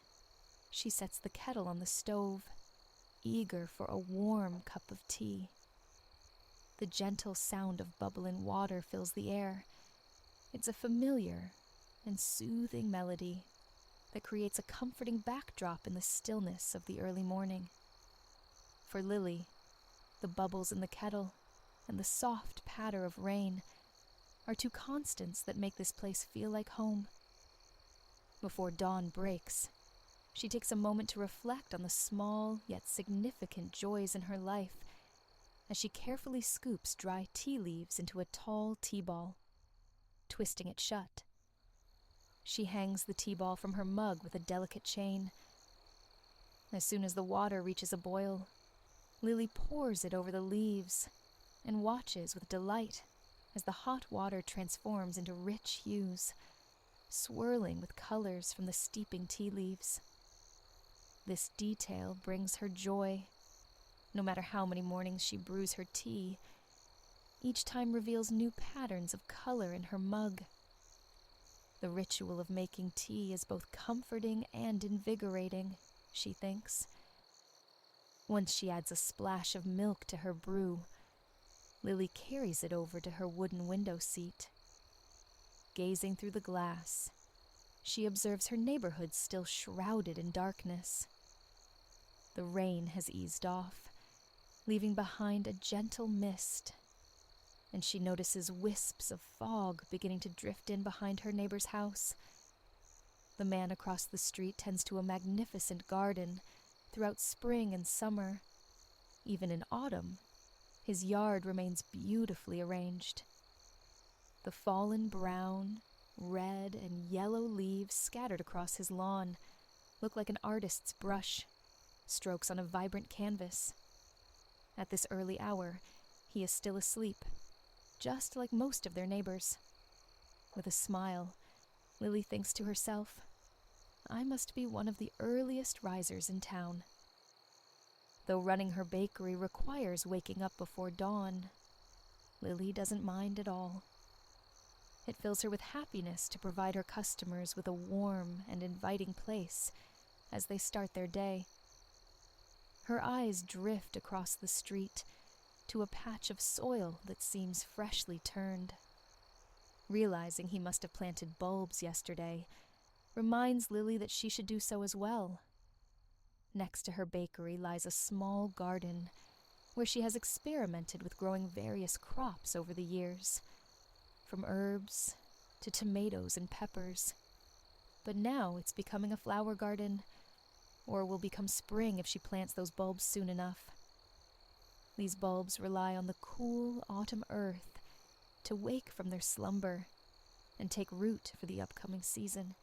she sets the kettle on the stove, eager for a warm cup of tea. The gentle sound of bubbling water fills the air. It's a familiar and soothing melody that creates a comforting backdrop in the stillness of the early morning. For Lily, the bubbles in the kettle and the soft patter of rain are two constants that make this place feel like home. Before dawn breaks, she takes a moment to reflect on the small yet significant joys in her life as she carefully scoops dry tea leaves into a tall tea ball, twisting it shut. She hangs the tea ball from her mug with a delicate chain. As soon as the water reaches a boil, Lily pours it over the leaves and watches with delight as the hot water transforms into rich hues, swirling with colors from the steeping tea leaves. This detail brings her joy. No matter how many mornings she brews her tea, each time reveals new patterns of color in her mug. The ritual of making tea is both comforting and invigorating, she thinks. Once she adds a splash of milk to her brew, Lily carries it over to her wooden window seat. Gazing through the glass, she observes her neighborhood still shrouded in darkness. The rain has eased off, leaving behind a gentle mist, and she notices wisps of fog beginning to drift in behind her neighbor's house. The man across the street tends to a magnificent garden throughout spring and summer. Even in autumn, his yard remains beautifully arranged. The fallen brown, red, and yellow leaves scattered across his lawn look like an artist's brush, strokes on a vibrant canvas. At this early hour, he is still asleep, just like most of their neighbors. With a smile, Lily thinks to herself, I must be one of the earliest risers in town. Though running her bakery requires waking up before dawn, Lily doesn't mind at all. It fills her with happiness to provide her customers with a warm and inviting place as they start their day. Her eyes drift across the street to a patch of soil that seems freshly turned. Realizing he must have planted bulbs yesterday reminds Lily that she should do so as well. Next to her bakery lies a small garden where she has experimented with growing various crops over the years, from herbs to tomatoes and peppers. But now it's becoming a flower garden, or will become spring if she plants those bulbs soon enough. These bulbs rely on the cool autumn earth to wake from their slumber and take root for the upcoming season.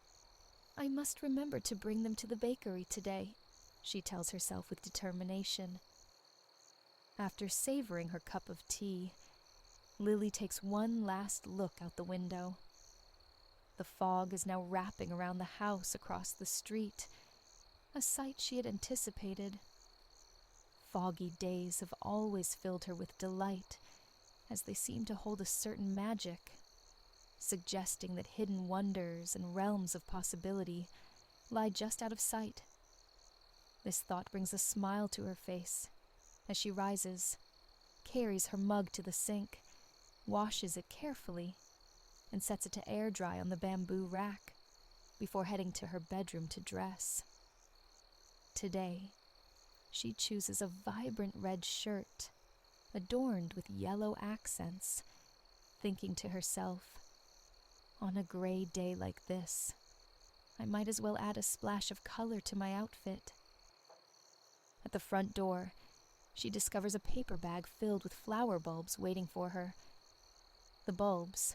I must remember to bring them to the bakery today, she tells herself with determination. After savoring her cup of tea, Lily takes one last look out the window. The fog is now wrapping around the house across the street, a sight she had anticipated. Foggy days have always filled her with delight, as they seem to hold a certain magic, suggesting that hidden wonders and realms of possibility lie just out of sight. This thought brings a smile to her face as she rises, carries her mug to the sink, washes it carefully, and sets it to air dry on the bamboo rack. before heading to her bedroom to dress. Today, she chooses a vibrant red shirt adorned with yellow accents, thinking to herself, on a gray day like this, I might as well add a splash of color to my outfit. At the front door, she discovers a paper bag filled with flower bulbs waiting for her. The bulbs,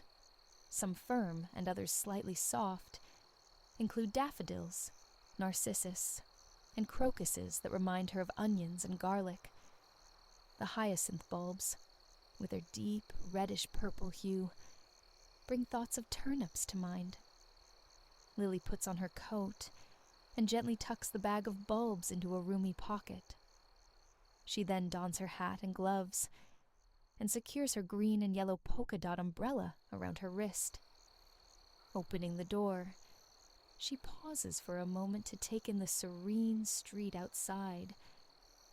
some firm and others slightly soft, include daffodils, narcissus, and crocuses that remind her of onions and garlic. The hyacinth bulbs, with their deep reddish-purple hue, bring thoughts of turnips to mind. Lily puts on her coat and gently tucks the bag of bulbs into a roomy pocket. She then dons her hat and gloves and secures her green and yellow polka dot umbrella around her wrist. Opening the door, she pauses for a moment to take in the serene street outside,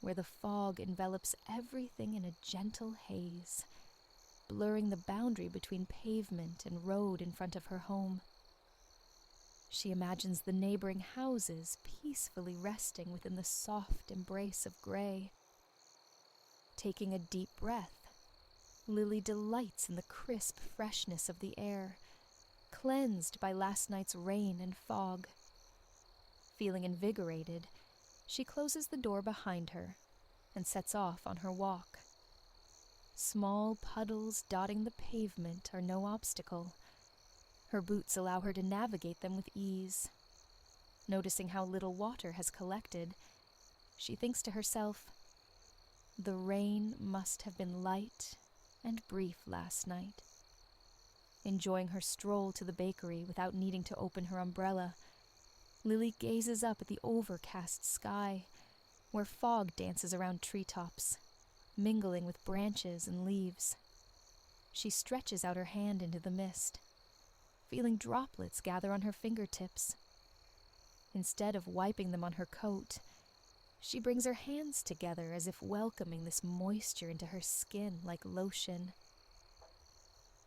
where the fog envelops everything in a gentle haze, blurring the boundary between pavement and road in front of her home. She imagines the neighboring houses peacefully resting within the soft embrace of gray. Taking a deep breath, Lily delights in the crisp freshness of the air, cleansed by last night's rain and fog. Feeling invigorated, she closes the door behind her and sets off on her walk. Small puddles dotting the pavement are no obstacle. Her boots allow her to navigate them with ease. Noticing how little water has collected, she thinks to herself, the rain must have been light and brief last night. Enjoying her stroll to the bakery without needing to open her umbrella, Lily gazes up at the overcast sky, where fog dances around treetops, mingling with branches and leaves. She stretches out her hand into the mist, feeling droplets gather on her fingertips. Instead of wiping them on her coat, she brings her hands together as if welcoming this moisture into her skin like lotion.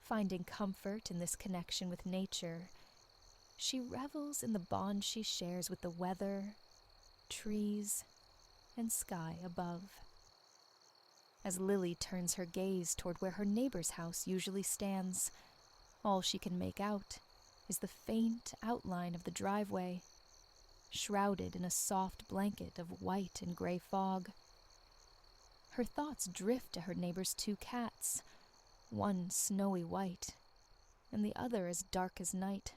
Finding comfort in this connection with nature, she revels in the bond she shares with the weather, trees, and sky above. As Lily turns her gaze toward where her neighbor's house usually stands, all she can make out is the faint outline of the driveway, shrouded in a soft blanket of white and gray fog. Her thoughts drift to her neighbor's two cats, one snowy white and the other as dark as night,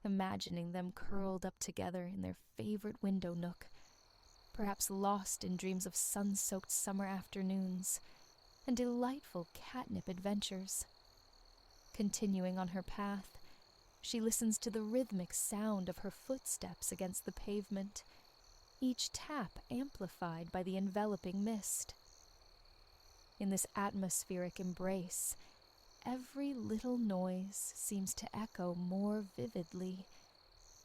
imagining them curled up together in their favorite window nook, perhaps lost in dreams of sun-soaked summer afternoons and delightful catnip adventures. Continuing on her path, she listens to the rhythmic sound of her footsteps against the pavement, each tap amplified by the enveloping mist. In this atmospheric embrace, every little noise seems to echo more vividly,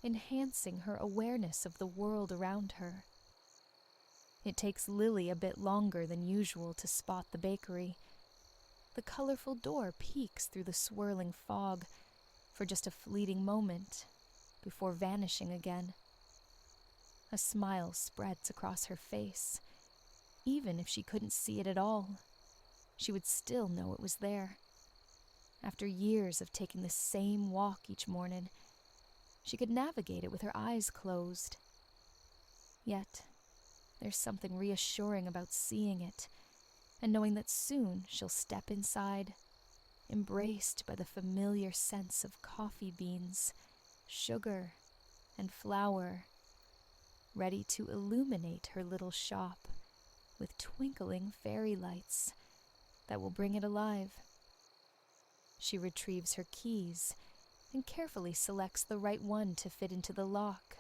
enhancing her awareness of the world around her. It takes Lily a bit longer than usual to spot the bakery. The colorful door peeks through the swirling fog for just a fleeting moment before vanishing again. A smile spreads across her face. Even if she couldn't see it at all, she would still know it was there. After years of taking the same walk each morning, she could navigate it with her eyes closed. Yet, there's something reassuring about seeing it, and knowing that soon she'll step inside, embraced by the familiar sense of coffee beans, sugar, and flour, ready to illuminate her little shop with twinkling fairy lights that will bring it alive. She retrieves her keys and carefully selects the right one to fit into the lock.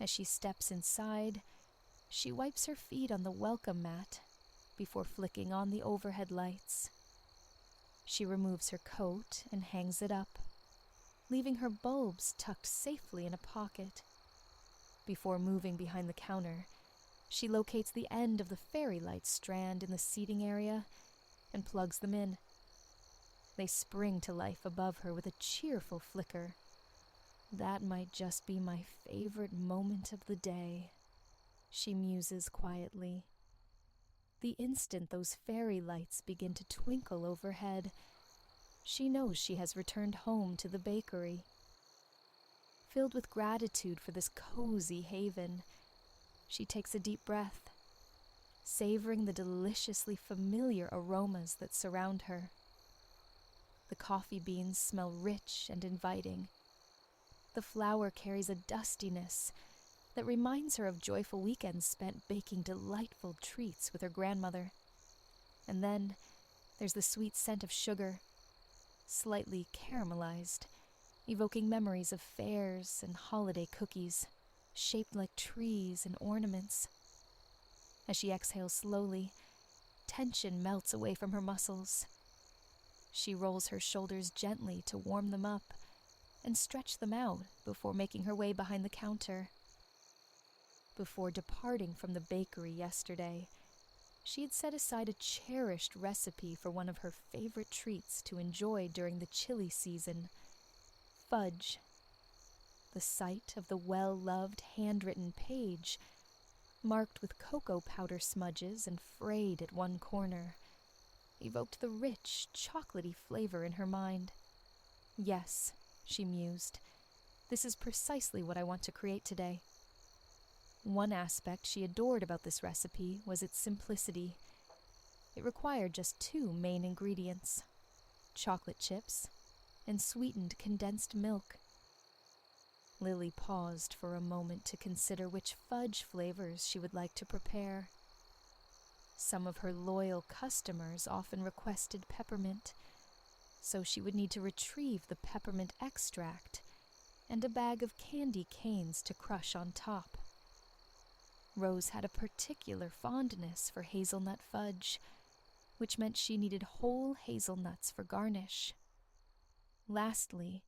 As she steps inside, she wipes her feet on the welcome mat before flicking on the overhead lights. She removes her coat and hangs it up, leaving her bulbs tucked safely in a pocket. Before moving behind the counter, she locates the end of the fairy light strand in the seating area and plugs them in. They spring to life above her with a cheerful flicker. That might just be my favorite moment of the day, she muses quietly. The instant those fairy lights begin to twinkle overhead, she knows she has returned home to the bakery. Filled with gratitude for this cozy haven, she takes a deep breath, savoring the deliciously familiar aromas that surround her. The coffee beans smell rich and inviting. The flour carries a dustiness that reminds her of joyful weekends spent baking delightful treats with her grandmother. And then there's the sweet scent of sugar, slightly caramelized, evoking memories of fairs and holiday cookies, shaped like trees and ornaments. As she exhales slowly, tension melts away from her muscles. She rolls her shoulders gently to warm them up and stretch them out before making her way behind the counter. Before departing from the bakery yesterday, she had set aside a cherished recipe for one of her favorite treats to enjoy during the chilly season: fudge. The sight of the well-loved handwritten page, marked with cocoa powder smudges and frayed at one corner, evoked the rich, chocolatey flavor in her mind. Yes, she mused, this is precisely what I want to create today. One aspect she adored about this recipe was its simplicity. It required just 2 main ingredients: chocolate chips and sweetened condensed milk. Lily paused for a moment to consider which fudge flavors she would like to prepare. Some of her loyal customers often requested peppermint, so she would need to retrieve the peppermint extract and a bag of candy canes to crush on top. Rose had a particular fondness for hazelnut fudge, which meant she needed whole hazelnuts for garnish. Lastly,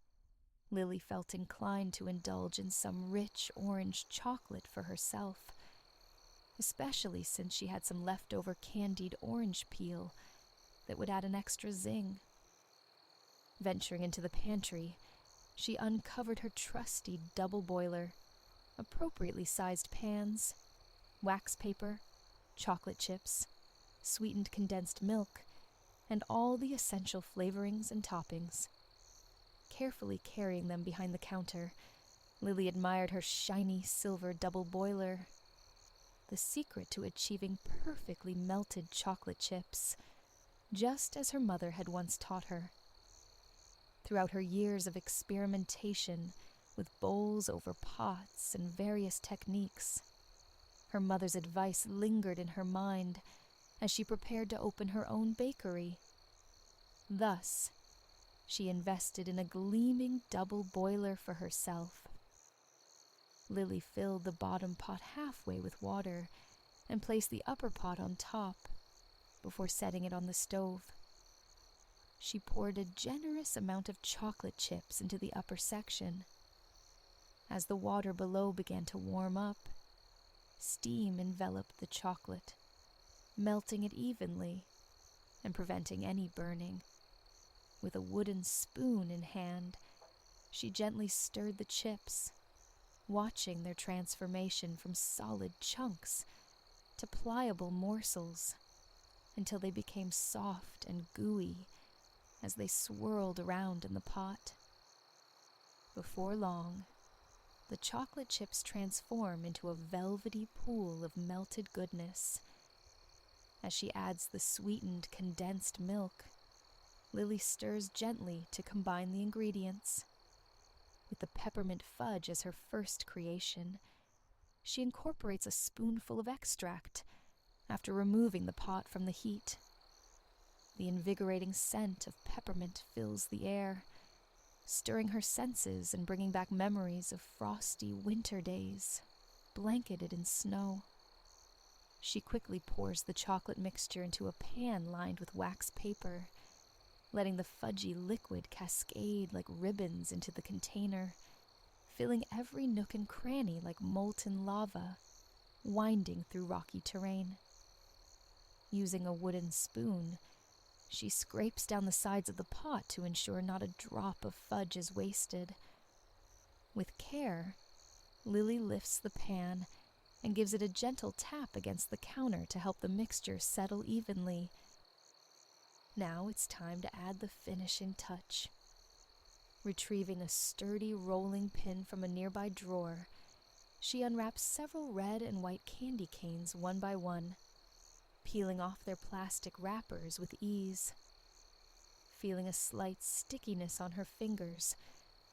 Lily felt inclined to indulge in some rich orange chocolate for herself, especially since she had some leftover candied orange peel that would add an extra zing. Venturing into the pantry, she uncovered her trusty double boiler, appropriately sized pans, wax paper, chocolate chips, sweetened condensed milk, and all the essential flavorings and toppings. Carefully carrying them behind the counter, Lily admired her shiny silver double boiler, the secret to achieving perfectly melted chocolate chips, just as her mother had once taught her. Throughout her years of experimentation with bowls over pots and various techniques, her mother's advice lingered in her mind as she prepared to open her own bakery. Thus, she invested in a gleaming double boiler for herself. Lily filled the bottom pot halfway with water and placed the upper pot on top before setting it on the stove. She poured a generous amount of chocolate chips into the upper section. As the water below began to warm up, steam enveloped the chocolate, melting it evenly and preventing any burning. With a wooden spoon in hand, she gently stirred the chips, watching their transformation from solid chunks to pliable morsels until they became soft and gooey as they swirled around in the pot. Before long, the chocolate chips transform into a velvety pool of melted goodness. As she adds the sweetened condensed milk, Lily stirs gently to combine the ingredients. With the peppermint fudge as her first creation, she incorporates a spoonful of extract after removing the pot from the heat. The invigorating scent of peppermint fills the air, stirring her senses and bringing back memories of frosty winter days, blanketed in snow. She quickly pours the chocolate mixture into a pan lined with wax paper, letting the fudgy liquid cascade like ribbons into the container, filling every nook and cranny like molten lava, winding through rocky terrain. Using a wooden spoon, she scrapes down the sides of the pot to ensure not a drop of fudge is wasted. With care, Lily lifts the pan and gives it a gentle tap against the counter to help the mixture settle evenly. Now it's time to add the finishing touch. Retrieving a sturdy rolling pin from a nearby drawer, she unwraps several red and white candy canes one by one, peeling off their plastic wrappers with ease. Feeling a slight stickiness on her fingers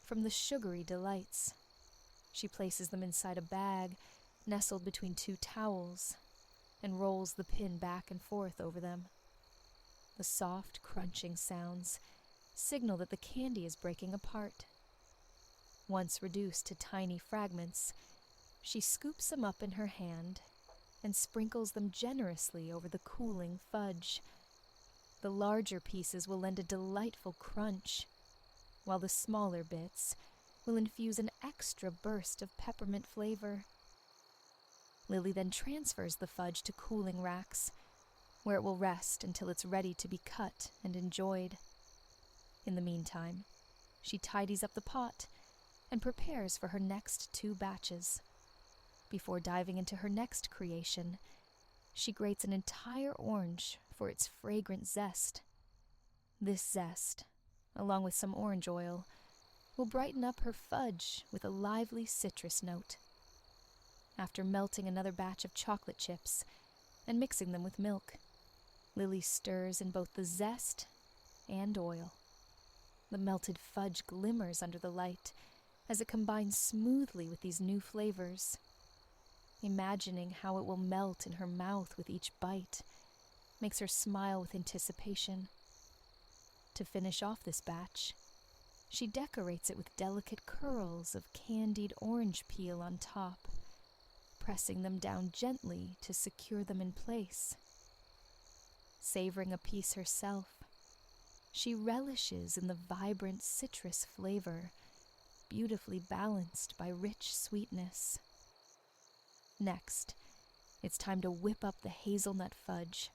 from the sugary delights, she places them inside a bag nestled between two towels and rolls the pin back and forth over them. The soft, crunching sounds signal that the candy is breaking apart. Once reduced to tiny fragments, she scoops them up in her hand and sprinkles them generously over the cooling fudge. The larger pieces will lend a delightful crunch, while the smaller bits will infuse an extra burst of peppermint flavor. Lily then transfers the fudge to cooling racks, where it will rest until it's ready to be cut and enjoyed. In the meantime, she tidies up the pot and prepares for her next 2 batches. Before diving into her next creation, she grates an entire orange for its fragrant zest. This zest, along with some orange oil, will brighten up her fudge with a lively citrus note. After melting another batch of chocolate chips and mixing them with milk, Lily stirs in both the zest and oil. The melted fudge glimmers under the light as it combines smoothly with these new flavors. Imagining how it will melt in her mouth with each bite makes her smile with anticipation. To finish off this batch, she decorates it with delicate curls of candied orange peel on top, pressing them down gently to secure them in place. Savoring a piece herself, she relishes in the vibrant citrus flavor, beautifully balanced by rich sweetness. Next, it's time to whip up the hazelnut fudge.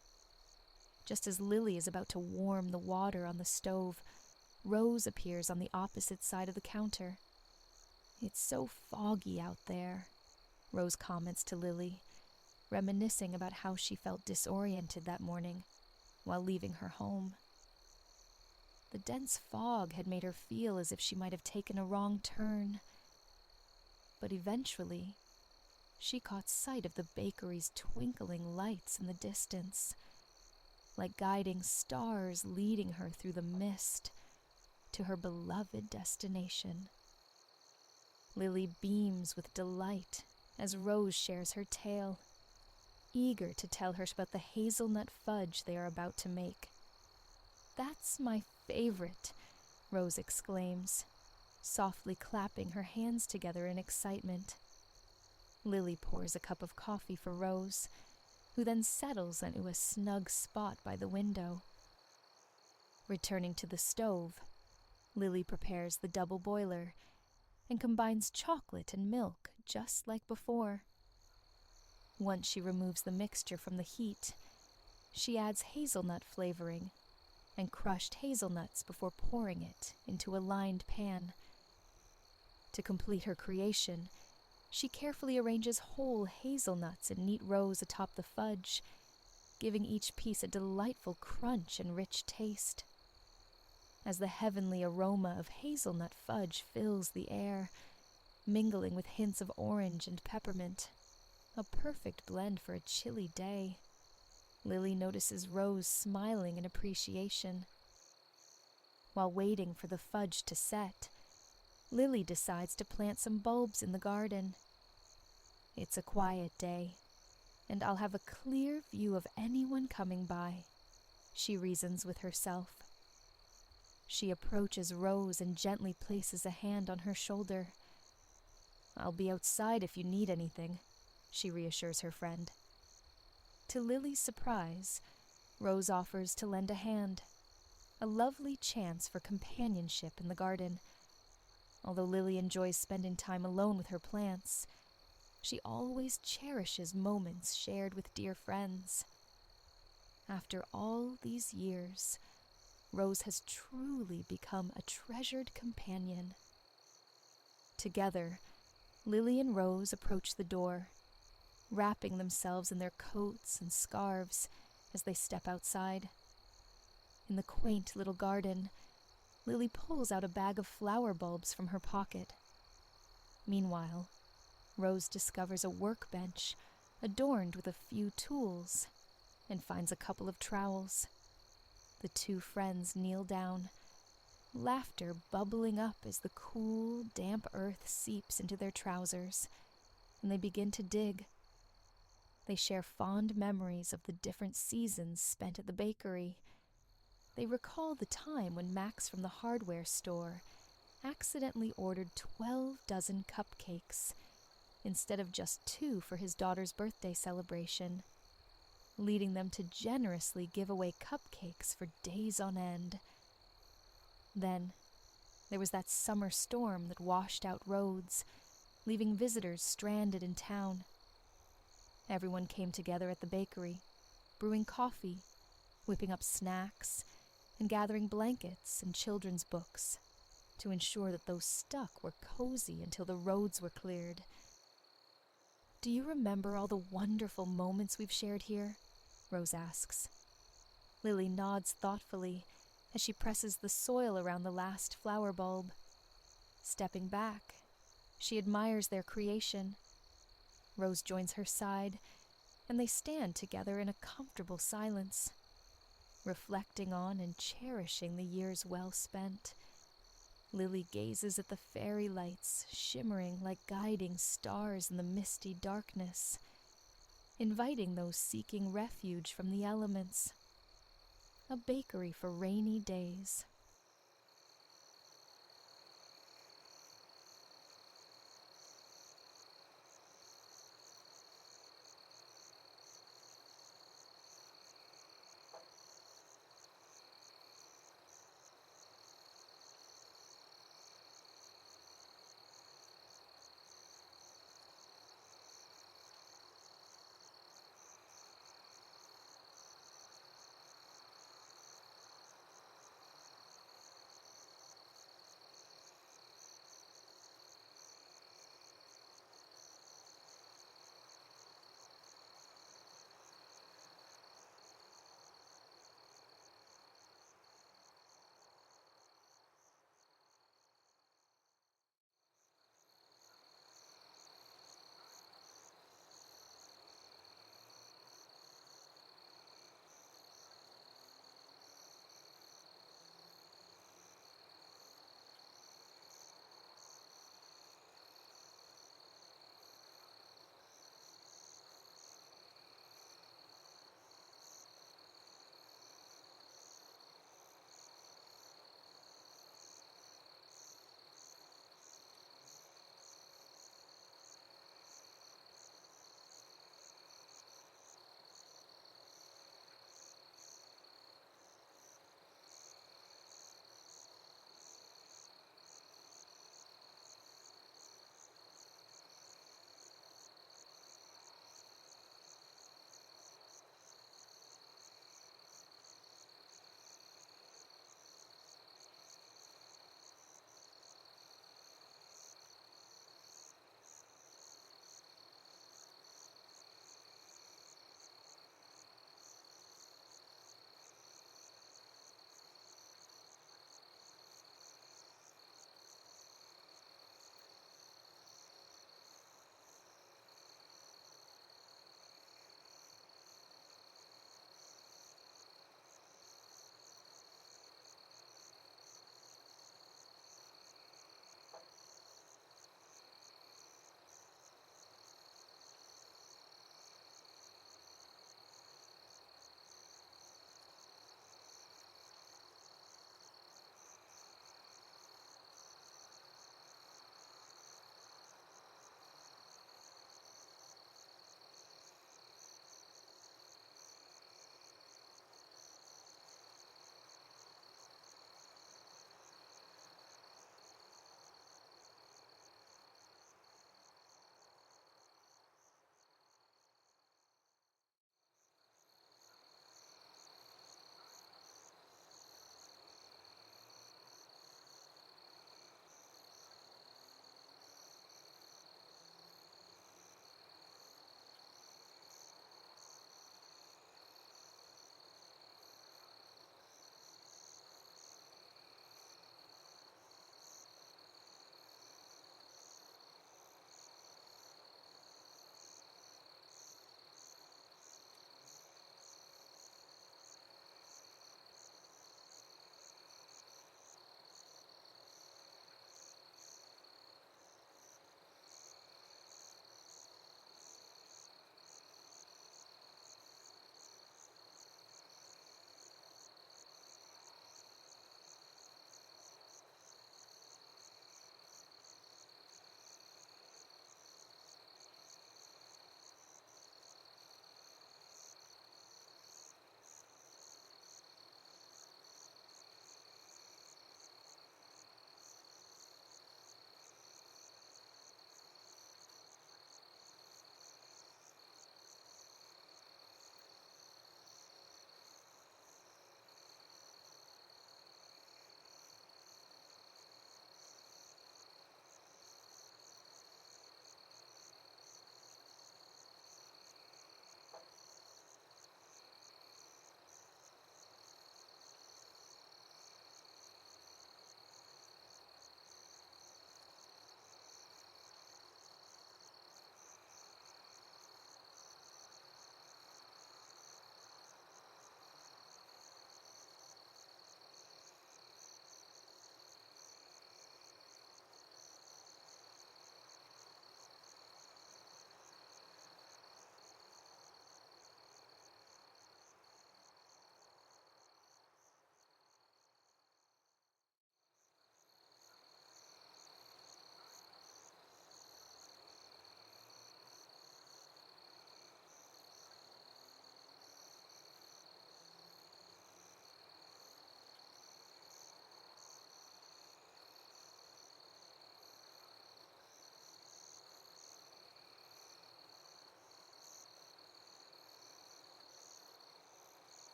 Just as Lily is about to warm the water on the stove, Rose appears on the opposite side of the counter. "It's so foggy out there," Rose comments to Lily, reminiscing about how she felt disoriented that morning while leaving her home. The dense fog had made her feel as if she might have taken a wrong turn. But eventually, she caught sight of the bakery's twinkling lights in the distance, like guiding stars leading her through the mist to her beloved destination. Lily beams with delight as Rose shares her tale, eager to tell her about the hazelnut fudge they are about to make. "That's my favorite," Rose exclaims, softly clapping her hands together in excitement. Lily pours a cup of coffee for Rose, who then settles into a snug spot by the window. Returning to the stove, Lily prepares the double boiler and combines chocolate and milk just like before. Once she removes the mixture from the heat, she adds hazelnut flavoring and crushed hazelnuts before pouring it into a lined pan. To complete her creation, she carefully arranges whole hazelnuts in neat rows atop the fudge, giving each piece a delightful crunch and rich taste. As the heavenly aroma of hazelnut fudge fills the air, mingling with hints of orange and peppermint, a perfect blend for a chilly day, Lily notices Rose smiling in appreciation. While waiting for the fudge to set, Lily decides to plant some bulbs in the garden. "It's a quiet day, and I'll have a clear view of anyone coming by," she reasons with herself. She approaches Rose and gently places a hand on her shoulder. "I'll be outside if you need anything," she reassures her friend. To Lily's surprise, Rose offers to lend a hand, a lovely chance for companionship in the garden. Although Lily enjoys spending time alone with her plants, she always cherishes moments shared with dear friends. After all these years, Rose has truly become a treasured companion. Together, Lily and Rose approach the door, wrapping themselves in their coats and scarves as they step outside. In the quaint little garden, Lily pulls out a bag of flower bulbs from her pocket. Meanwhile, Rose discovers a workbench adorned with a few tools and finds a couple of trowels. The two friends kneel down, laughter bubbling up as the cool, damp earth seeps into their trousers, and they begin to dig. They share fond memories of the different seasons spent at the bakery. They recall the time when Max from the hardware store accidentally ordered 12 dozen cupcakes instead of just 2 for his daughter's birthday celebration, leading them to generously give away cupcakes for days on end. Then, there was that summer storm that washed out roads, leaving visitors stranded in town. Everyone came together at the bakery, brewing coffee, whipping up snacks, and gathering blankets and children's books to ensure that those stuck were cozy until the roads were cleared. "Do you remember all the wonderful moments we've shared here?" Rose asks. Lily nods thoughtfully as she presses the soil around the last flower bulb. Stepping back, she admires their creation. Rose joins her side, and they stand together in a comfortable silence, reflecting on and cherishing the years well spent. Lily gazes at the fairy lights shimmering like guiding stars in the misty darkness, inviting those seeking refuge from the elements. A bakery for rainy days.